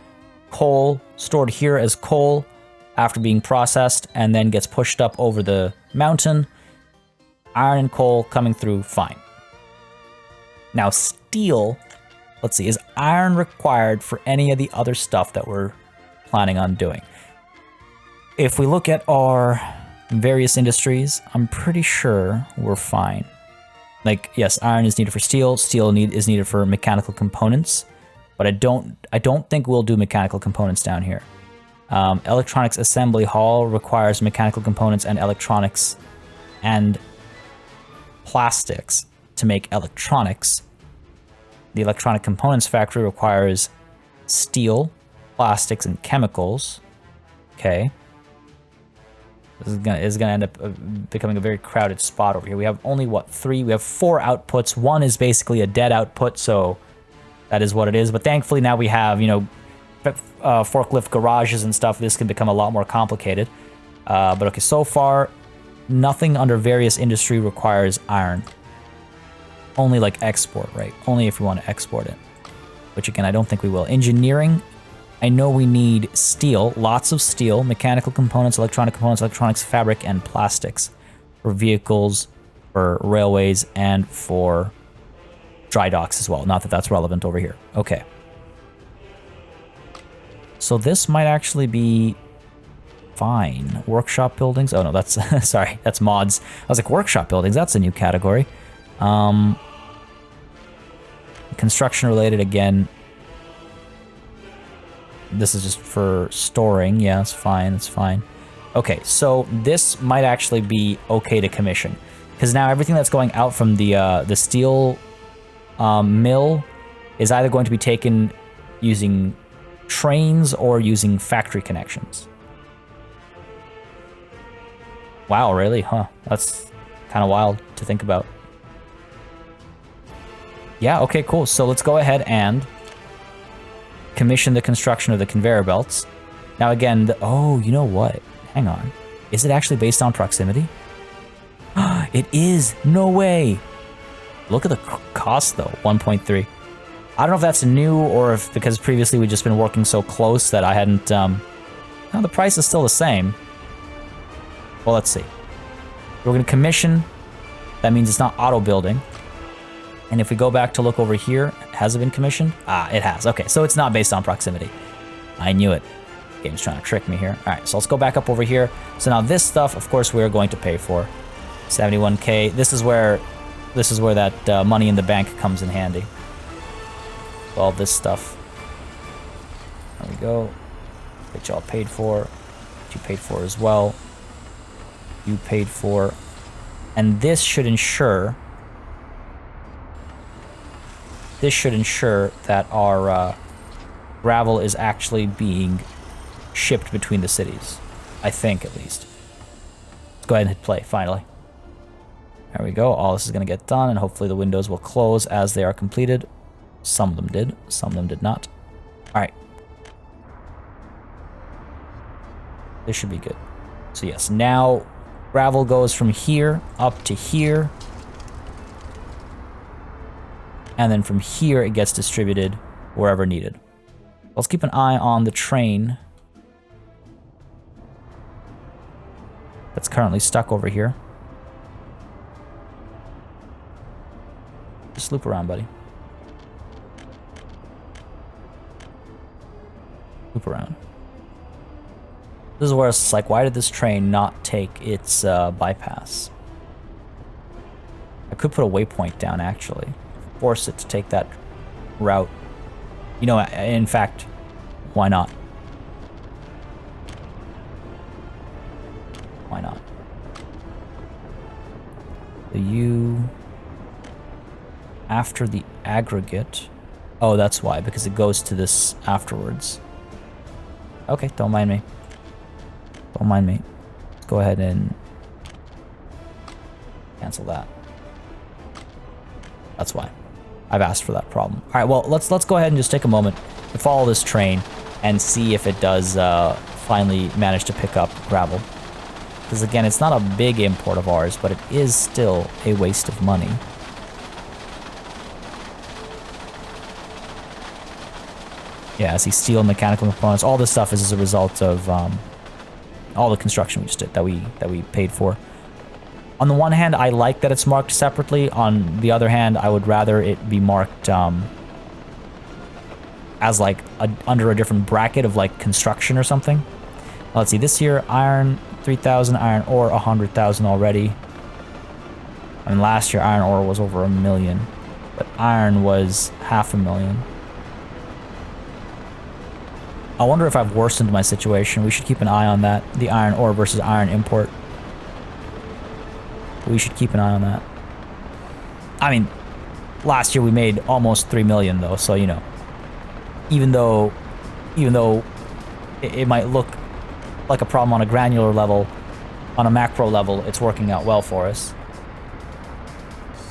coal stored here as coal after being processed, and then gets pushed up over the mountain. Iron and coal coming through, fine. Now steel. Let's see, is iron required for any of the other stuff that we're planning on doing? If we look at our various industries, I'm pretty sure we're fine. Like, yes, iron is needed for steel, is needed for mechanical components, but I don't think we'll do mechanical components down here. Electronics assembly hall requires mechanical components and electronics and plastics to make electronics. The electronic components factory requires steel, plastics, and chemicals. Okay. This is gonna end up becoming a very crowded spot over here. We have only, what, 3? We have 4 outputs. 1 is basically a dead output, so that is what it is. But thankfully now we have, you know, forklift garages and stuff. This can become a lot more complicated. But okay, so far, nothing under various industry requires iron. Only like export, right? Only if we want to export it. Which again, I don't think we will. Engineering, I know we need steel, lots of steel, mechanical components, electronics, fabric, and plastics for vehicles, for railways, and for dry docks as well. Not that that's relevant over here. Okay. So this might actually be fine. Workshop buildings. Oh no, that's sorry, that's mods. I was like, workshop buildings, that's a new category. Construction related again. This is just for storing. Yeah, it's fine. It's fine. Okay, so this might actually be okay to commission, because now everything that's going out from the steel mill is either going to be taken using trains or using factory connections. Wow, really? Huh? That's kind of wild to think about. Yeah, okay, cool. So let's go ahead and commission the construction of the conveyor belts. Now again, oh, you know what? Hang on. Is it actually based on proximity? It is! No way! Look at the cost though, 1.3. I don't know if that's new or if because previously we've just been working so close that I hadn't, no, the price is still the same. Well, let's see. We're gonna commission. That means it's not auto building. And if we go back to look over here, has it been commissioned? Ah, it has. Okay, so it's not based on proximity. I knew it. Game's trying to trick me here. All right, so let's go back up over here. So now this stuff, of course, we're going to pay for. 71K. This is where that money in the bank comes in handy. All this stuff. There we go. That y'all paid for. You paid for as well. You paid for. And this should ensure that our gravel is actually being shipped between the cities. I think, at least. Let's go ahead and hit play, finally. There we go. All this is going to get done, and hopefully the windows will close as they are completed. Some of them did. Some of them did not. All right. This should be good. So yes, now gravel goes from here up to here. And then from here, it gets distributed wherever needed. Let's keep an eye on the train that's currently stuck over here. Just loop around, buddy. Loop around. This is where it's like, why did this train not take its bypass? I could put a waypoint down, actually. Force it to take that route. You know, in fact, why not? Why not? The U after the aggregate. Oh, that's why, because it goes to this afterwards. Okay, don't mind me. Don't mind me. Let's go ahead and cancel that. That's why. I've asked for that problem. All right, well, let's go ahead and just take a moment to follow this train and see if it does finally manage to pick up gravel. Because again, it's not a big import of ours, but it is still a waste of money. Yeah, see, steel, mechanical components, all this stuff is as a result of all the construction we just did that we paid for. On the one hand, I like that it's marked separately. On the other hand, I would rather it be marked as like under a different bracket of like construction or something. Let's see, this year, iron 3,000, iron ore 100,000 already. I mean, last year iron ore was over 1 million, but iron was 500,000. I wonder if I've worsened my situation. We should keep an eye on that. The iron ore versus iron import. We should keep an eye on that. I mean, last year we made almost 3 million though, so you know. Even though it might look like a problem on a granular level, on a macro level, it's working out well for us.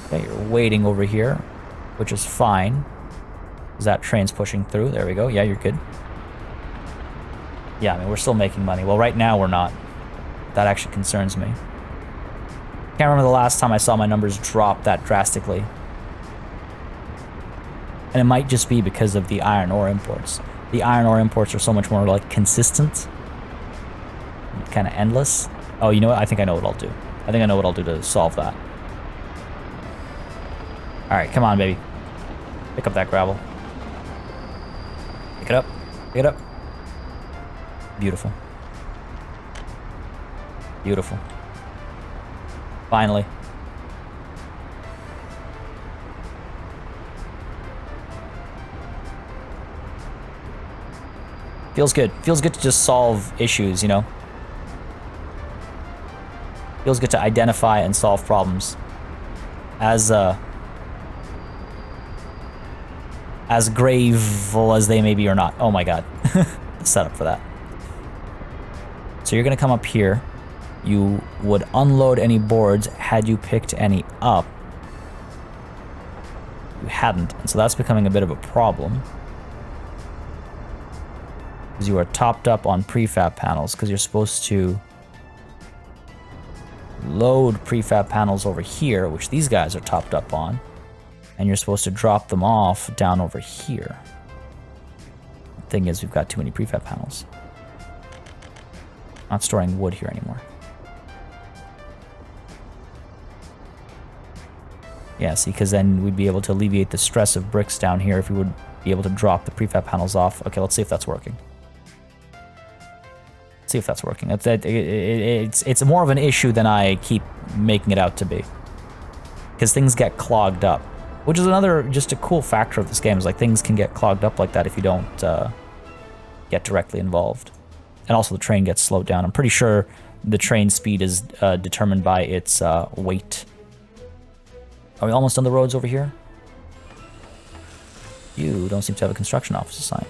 Okay, you're waiting over here, which is fine. Is that train's pushing through? There we go. Yeah, you're good. Yeah, I mean, we're still making money. Well, right now we're not. That actually concerns me. Can't remember the last time I saw my numbers drop that drastically. And it might just be because of the iron ore imports. The iron ore imports are so much more, like, consistent. Kind of endless. Oh, you know what? I think I know what I'll do. I think I know what I'll do to solve that. Alright, come on, baby. Pick up that gravel. Pick it up. Pick it up. Beautiful. Beautiful. Finally. Feels good. Feels good to just solve issues, you know? Feels good to identify and solve problems. As graveful as they may be or not. Oh my god. The setup for that. So you're gonna come up here. You would unload any boards had you picked any up. You hadn't, and so that's becoming a bit of a problem. Because you are topped up on prefab panels, because you're supposed to load prefab panels over here, which these guys are topped up on, and you're supposed to drop them off down over here. The thing is, we've got too many prefab panels. Not storing wood here anymore. Yeah, see, because then we'd be able to alleviate the stress of bricks down here if we would be able to drop the prefab panels off. Okay, let's see if that's working. See if that's working. It's more of an issue than I keep making it out to be. Because things get clogged up. Which is another, just a cool factor of this game, is like things can get clogged up like that if you don't get directly involved. And also the train gets slowed down. I'm pretty sure the train speed is determined by its weight. Are we almost on the roads over here? You don't seem to have a construction office assigned.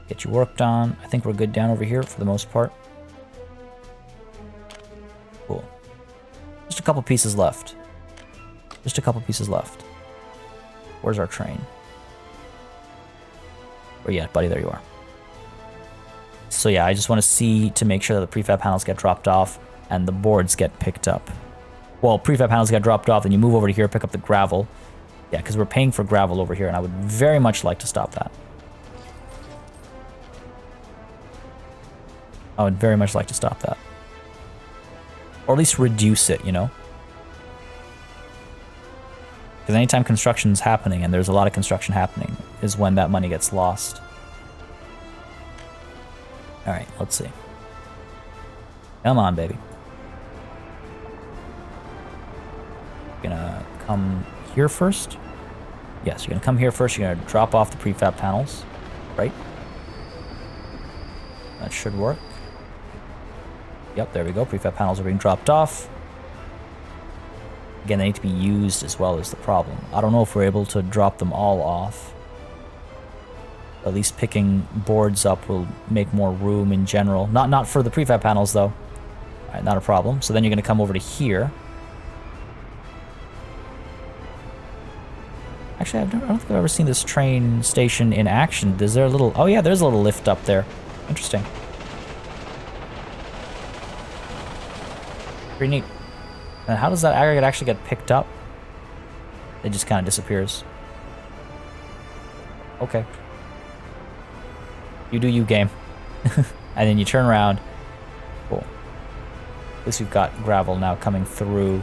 Get your work done. I think we're good down over here for the most part. Cool. Just a couple pieces left. Just a couple pieces left. Where's our train? Where you at, buddy? There you are. So yeah, I just want to see to make sure that the prefab panels get dropped off and the boards get picked up. Well, prefab panels get dropped off, then you move over to here, pick up the gravel. Yeah, because we're paying for gravel over here, and I would very much like to stop that. I would very much like to stop that. Or at least reduce it, you know? Because anytime construction's happening, and there's a lot of construction happening, is when that money gets lost. Alright, let's see. Come on, baby. You're gonna come here first? Yes, you're gonna come here first. You're gonna drop off the prefab panels, right? That should work. Yep, there we go. Prefab panels are being dropped off. Again, they need to be used as well as the problem. I don't know if we're able to drop them all off. At least picking boards up will make more room in general. Not for the prefab panels, though. All right, not a problem. So then you're going to come over to here. Actually, I don't think I've ever seen this train station in action. Is there a little... Oh, yeah, there's a little lift up there. Interesting. Pretty neat. And how does that aggregate actually get picked up? It just kind of disappears. Okay. You do you, game. And then you turn around. Cool. At least we've got gravel now coming through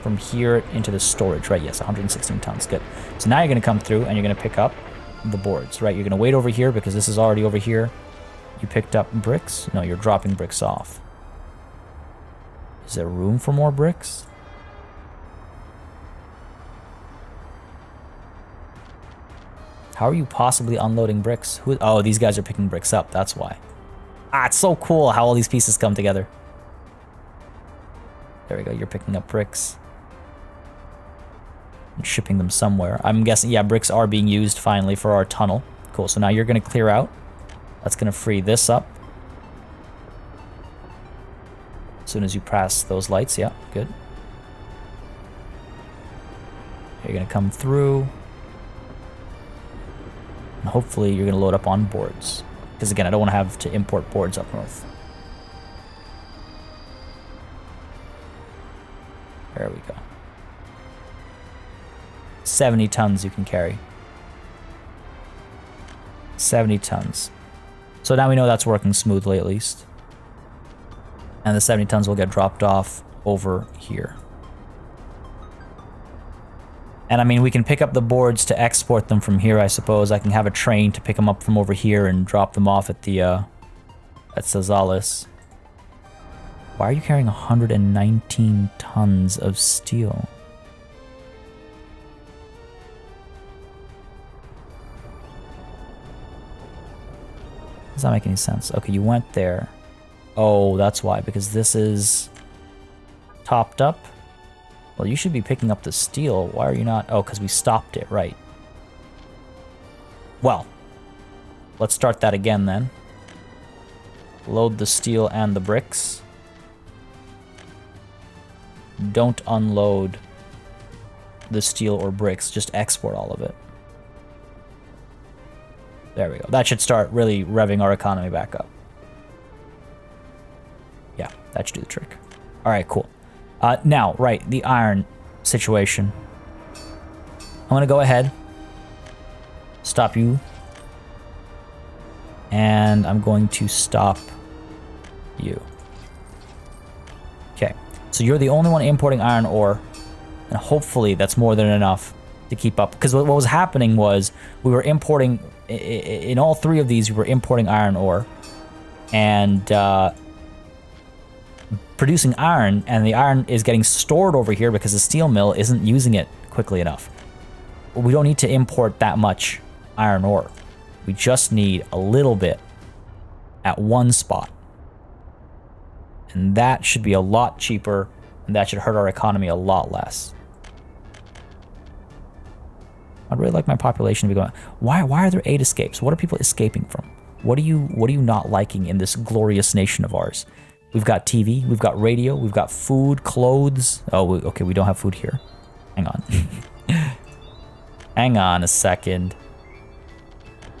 from here into the storage, right? Yes, 116 tons. Good. So now you're going to come through and you're going to pick up the boards, right? You're going to wait over here because this is already over here. You picked up bricks? No, you're dropping bricks off. Is there room for more bricks? How are you possibly unloading bricks? Oh, these guys are picking bricks up. That's why. Ah, it's so cool how all these pieces come together. There we go. You're picking up bricks. And shipping them somewhere. I'm guessing, yeah, bricks are being used finally for our tunnel. Cool. So now you're going to clear out. That's going to free this up. As soon as you pass those lights. Yeah, good. You're going to come through. And hopefully you're going to load up on boards. Because again, I don't want to have to import boards up north. There we go. 70 tons you can carry. 70 tons. So now we know that's working smoothly at least. And the 70 tons will get dropped off over here. And I mean, we can pick up the boards to export them from here, I suppose. I can have a train to pick them up from over here and drop them off at the, at Sazalis. Why are you carrying 119 tons of steel? Does that make any sense? Okay, you went there. Oh, that's why, because this is topped up. Well, you should be picking up the steel. Why are you not? Oh, because we stopped it, right. Well, let's start that again then. Load the steel and the bricks. Don't unload the steel or bricks, just export all of it. There we go. That should start really revving our economy back up. Yeah, that should do the trick. All right, cool. Now, right, the iron situation. I'm going to go ahead, stop you, and I'm going to stop you. Okay, so you're the only one importing iron ore, and hopefully that's more than enough to keep up. Because what was happening was we were importing, in all three of these, we were importing iron ore, and producing iron, and the iron is getting stored over here because the steel mill isn't using it quickly enough. We don't need to import that much iron ore. We just need a little bit at one spot. And that should be a lot cheaper, and that should hurt our economy a lot less. I'd really like my population to be going. Why are there 8 escapes? What are people escaping from? What are you not liking in this glorious nation of ours? We've got TV, we've got radio, we've got food, clothes. Oh, okay, we don't have food here. Hang on. Hang on a second.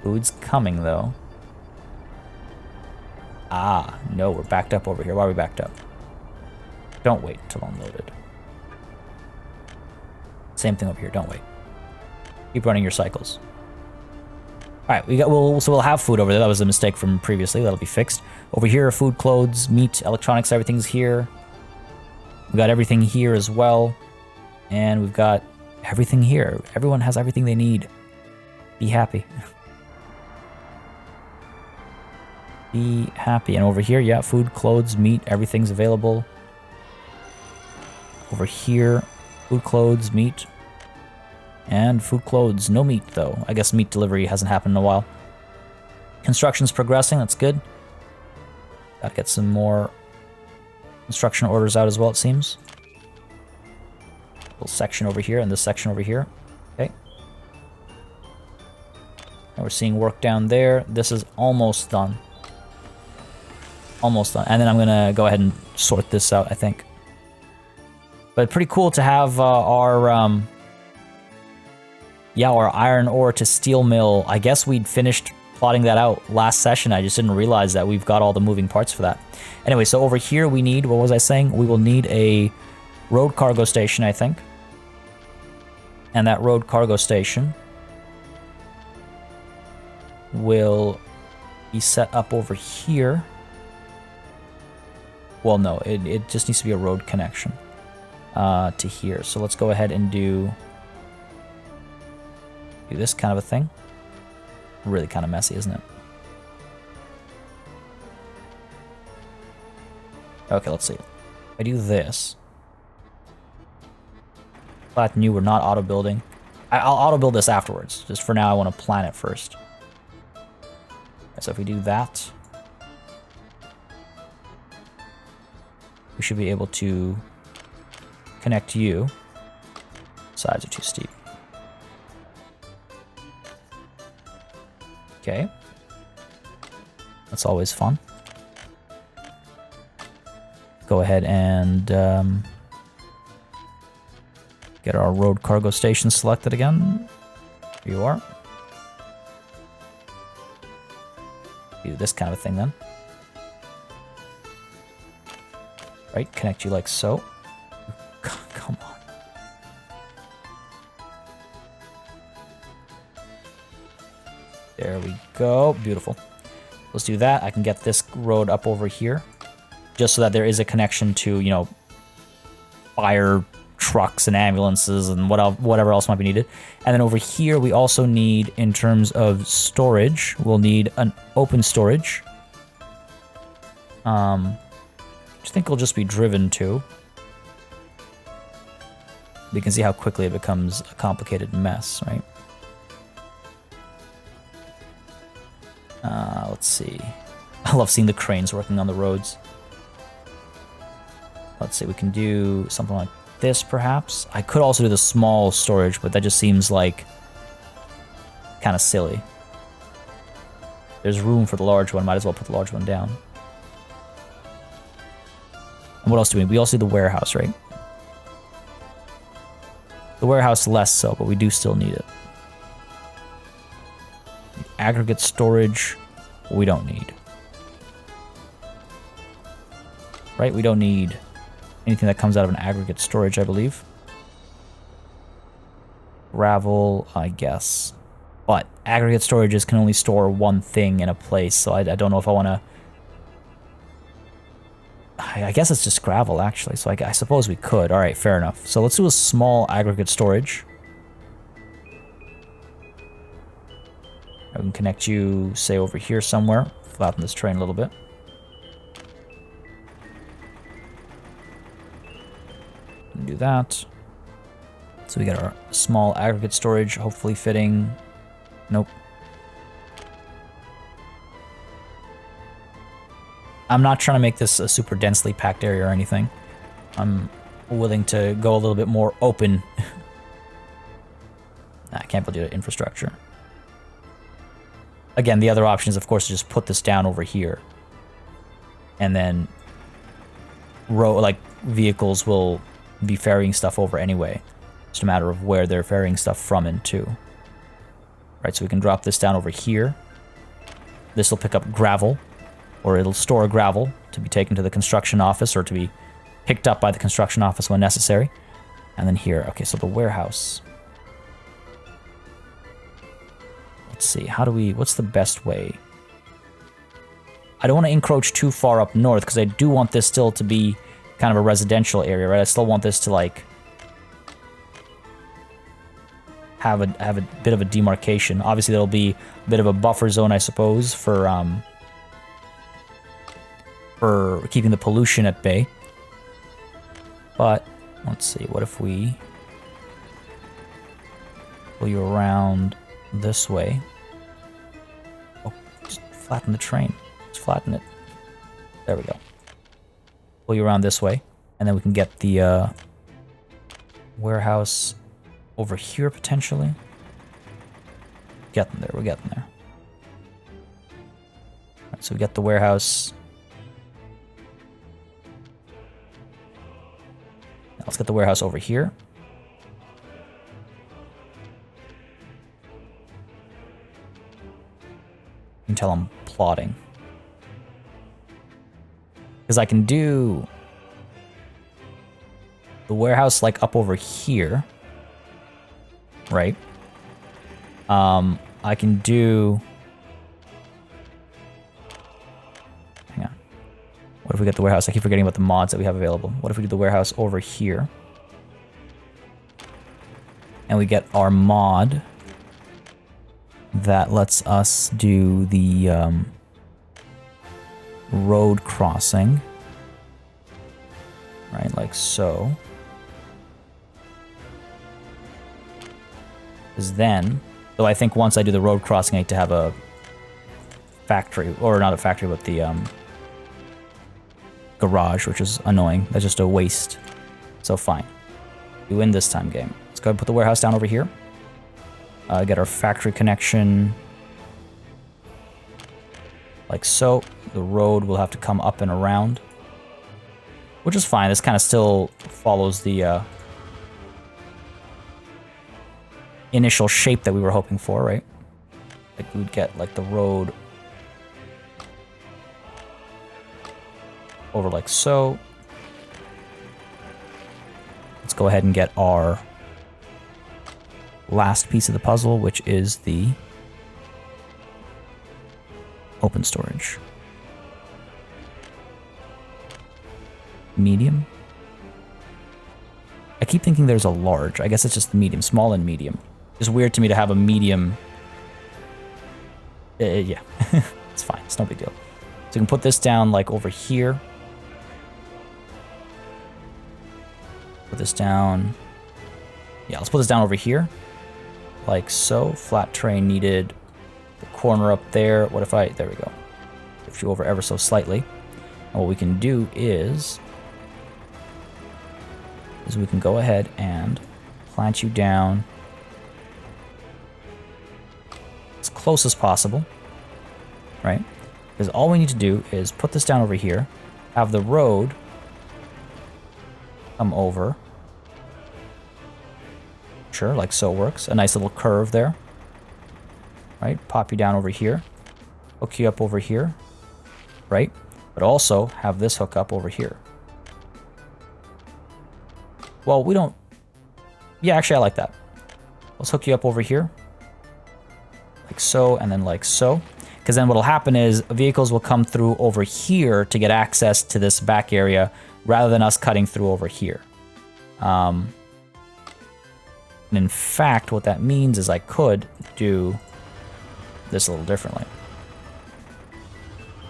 Food's coming, though. Ah, no, we're backed up over here. Why are we backed up? Don't wait until unloaded. Same thing over here, don't wait. Keep running your cycles. All right, so we'll have food over there. That was a mistake from previously. That'll be fixed. Over here, food, clothes, meat, electronics, everything's here. We've got everything here as well. And we've got everything here. Everyone has everything they need. Be happy. Be happy. And over here, yeah, food, clothes, meat, everything's available. Over here, food, clothes, meat. And food, clothes, no meat though. I guess meat delivery hasn't happened in a while. Construction's progressing, that's good. Gotta get some more construction orders out as well, it seems. Little section over here and this section over here. Okay. And we're seeing work down there. This is almost done. Almost done. And then I'm gonna go ahead and sort this out, I think. But pretty cool to have our iron ore to steel mill. I guess we'd finished plotting that out last session. I just didn't realize that we've got all the moving parts for that. Anyway, so over here we need, what was I saying? We will need a road cargo station, I think. And that road cargo station will be set up over here. Well, no, it just needs to be a road connection to here. So let's go ahead and do this kind of a thing. Really kind of messy, isn't it? Okay, let's see. If I do this. Flat new, we're not auto building. I'll auto-build this afterwards. Just for now, I want to plan it first. So if we do that, we should be able to connect you. Sides are too steep. Okay. That's always fun. Go ahead and get our road cargo station selected again. Here you are. Do this kind of thing then. Right, connect you like so. Come on. There we go. Beautiful. Let's do that. I can get this road up over here, just so that there is a connection to, you know, fire trucks and ambulances and whatever else might be needed. And then over here, we also need, in terms of storage, we'll need an open storage. Which I think will just be driven to. We can see how quickly it becomes a complicated mess, right? Let's see. I love seeing the cranes working on the roads. Let's see, we can do something like this, perhaps. I could also do the small storage, but that just seems like kind of silly. There's room for the large one, might as well put the large one down. And what else do we need? We also do the warehouse, right? The warehouse less so, but we do still need it. Aggregate storage, we don't need. Right? We don't need anything that comes out of an aggregate storage, I believe. Gravel, I guess. But aggregate storages can only store one thing in a place, so I don't know if I want to... I guess it's just gravel, actually, so I suppose we could. All right, fair enough. So let's do a small aggregate storage. I can connect you, say, over here somewhere. Flatten this train a little bit. Do that. So we got our small aggregate storage, hopefully fitting. Nope. I'm not trying to make this a super densely packed area or anything. I'm willing to go a little bit more open. I can't build infrastructure. Again, the other option is, of course, to just put this down over here. And then vehicles will be ferrying stuff over anyway. It's just a matter of where they're ferrying stuff from and to. Right, so we can drop this down over here. This will pick up gravel, or it'll store gravel to be taken to the construction office or to be picked up by the construction office when necessary. And then here, okay, so the warehouse. Let's see, what's the best way? I don't want to encroach too far up north because I do want this still to be kind of a residential area, right? I still want this to like have a bit of a demarcation. Obviously, there'll be a bit of a buffer zone, I suppose, for keeping the pollution at bay. But let's see, what if we pull you around this way? Oh, just flatten the train. Just flatten it. There we go. Pull you around this way, and then we can get the warehouse over here potentially. Getting there, we're getting there. Right, so we get the warehouse. Now let's get the warehouse over here. You can tell I'm plotting. Because I can do the warehouse like up over here. Right? I can do... Hang on. What if we get the warehouse? I keep forgetting about the mods that we have available. What if we do the warehouse over here? And we get our mod that lets us do the road crossing. Right, like so. Because then, though I think once I do the road crossing, I need to have a factory, or not a factory, but the garage, which is annoying. That's just a waste. So fine. You win this time, game. Let's go ahead and put the warehouse down over here. Get our factory connection like so. The road will have to come up and around, which is fine. This kind of still follows the initial shape that we were hoping for, right? Like we'd get like the road over like so. Let's go ahead and get our last piece of the puzzle, which is the open storage. Medium? I keep thinking there's a large. I guess it's just medium, small and medium. It's weird to me to have a medium. Yeah, it's fine. It's no big deal. So we can put this down like over here. Put this down. Yeah, let's put this down over here. Like so. Flat tray needed. The corner up there. What if I... There we go. Shift you over ever so slightly. And what we can do is we can go ahead and plant you down as close as possible, right? Because all we need to do is put this down over here, have the road come over. Sure, like so works. A nice little curve there, right? Pop you down over here, hook you up over here, right? But also have this hook up over here. Well, we don't... Yeah, actually, I like that. Let's hook you up over here. Like so, and then like so. Because then what'll happen is vehicles will come through over here to get access to this back area rather than us cutting through over here. And in fact, what that means is I could do this a little differently.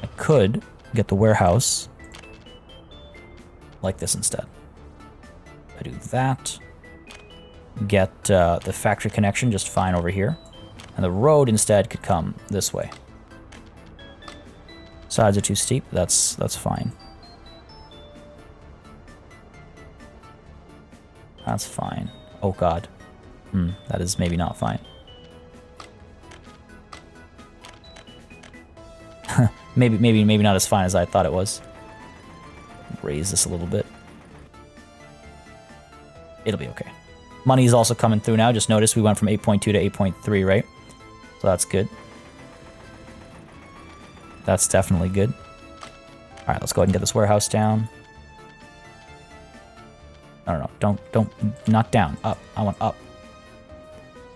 I could get the warehouse like this instead. I do that. Get the factory connection just fine over here. And the road instead could come this way. Sides are too steep. That's fine. That's fine. Oh god. That is maybe not fine. maybe not as fine as I thought it was. Raise this a little bit. It'll be okay. Money is also coming through now. Just notice we went from 8.2 to 8.3, right? So that's good. That's definitely good. All right, let's go ahead and get this warehouse down. No, don't, not down, up. I want up.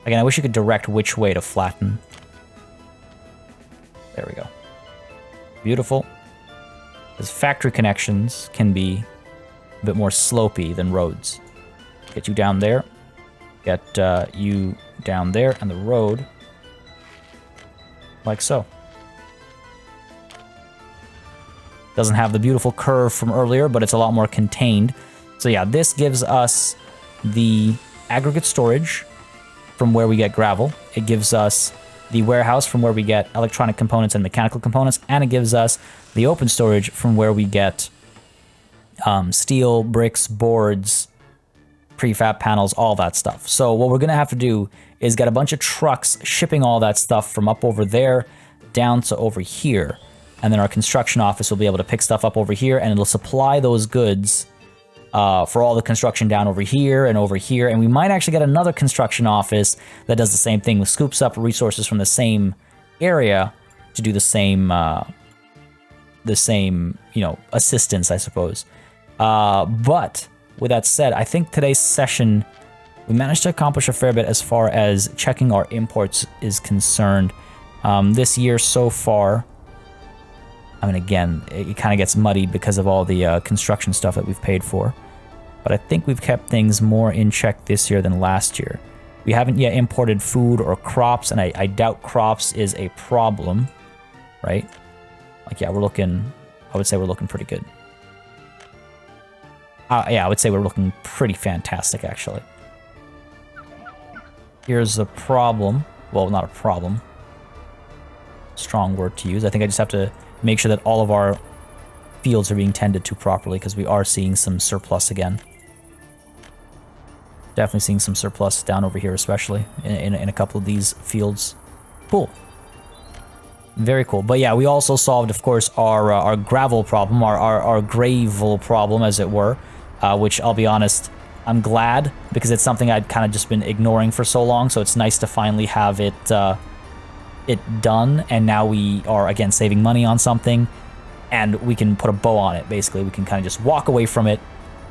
Again, I wish you could direct which way to flatten. There we go. Beautiful. Because factory connections can be a bit more slopey than roads. Get you down there. Get you down there, and the road like so. Doesn't have the beautiful curve from earlier, but it's a lot more contained. So yeah, this gives us the aggregate storage from where we get gravel. It gives us the warehouse from where we get electronic components and mechanical components, and it gives us the open storage from where we get steel, bricks, boards, prefab panels, all that stuff. So what we're gonna have to do is get a bunch of trucks shipping all that stuff from up over there down to over here. And then our construction office will be able to pick stuff up over here, and it'll supply those goods for all the construction down over here and over here. And we might actually get another construction office that does the same thing, with scoops up resources from the same area to do the same, you know, assistance, I suppose. But with that said, I think today's session, we managed to accomplish a fair bit as far as checking our imports is concerned. This year so far, I mean, again, it kind of gets muddied because of all the construction stuff that we've paid for. But I think we've kept things more in check this year than last year. We haven't yet imported food or crops, and I doubt crops is a problem, right? Like, yeah, we're looking, I would say we're looking pretty good. Yeah, I would say we're looking pretty fantastic, actually. Here's a problem. Well, not a problem. Strong word to use. I think I just have to make sure that all of our fields are being tended to properly because we are seeing some surplus again. Definitely seeing some surplus down over here, especially in a couple of these fields. Cool. Very cool. But yeah, we also solved, of course, our gravel problem, our gravel problem, as it were, which I'll be honest, I'm glad because it's something I'd kind of just been ignoring for so long. So it's nice to finally have it done. And now we are, again, saving money on something and we can put a bow on it. Basically, we can kind of just walk away from it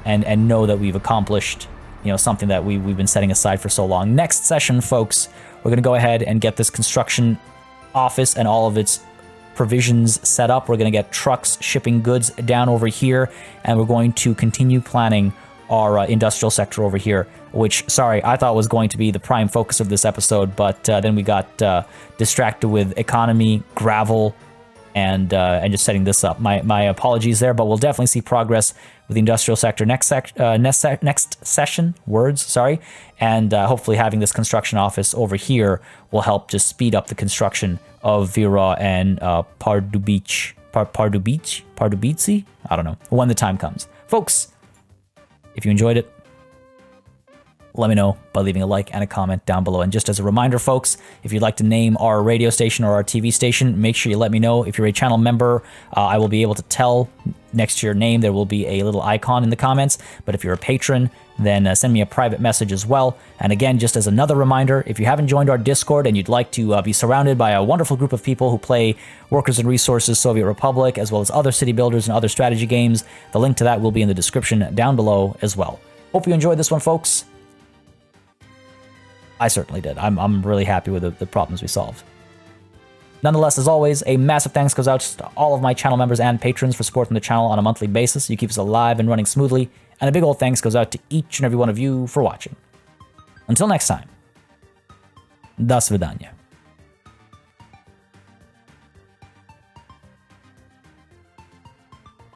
and know that we've accomplished, you know, something that we've been setting aside for so long. Next session, folks, we're going to go ahead and get this construction office and all of its provisions set up. We're going to get trucks shipping goods down over here, and we're going to continue planning our industrial sector over here, which, sorry, I thought was going to be the prime focus of this episode, but then we got distracted with economy, gravel, and just setting this up. My apologies there, but we'll definitely see progress with the industrial sector next session. Sorry. And hopefully having this construction office over here will help just speed up the construction of Vera and Pardubice? I don't know, when the time comes. Folks, if you enjoyed it, let me know by leaving a like and a comment down below. And just as a reminder, folks, if you'd like to name our radio station or our TV station, make sure you let me know. If you're a channel member, I will be able to tell next to your name. There will be a little icon in the comments. But if you're a patron, then send me a private message as well. And again, just as another reminder, if you haven't joined our Discord and you'd like to be surrounded by a wonderful group of people who play Workers and Resources Soviet Republic, as well as other city builders and other strategy games, the link to that will be in the description down below as well. Hope you enjoyed this one, folks. I certainly did. I'm really happy with the problems we solved. Nonetheless, as always, a massive thanks goes out to all of my channel members and patrons for supporting the channel on a monthly basis. You keep us alive and running smoothly. And a big old thanks goes out to each and every one of you for watching. Until next time, до свидания.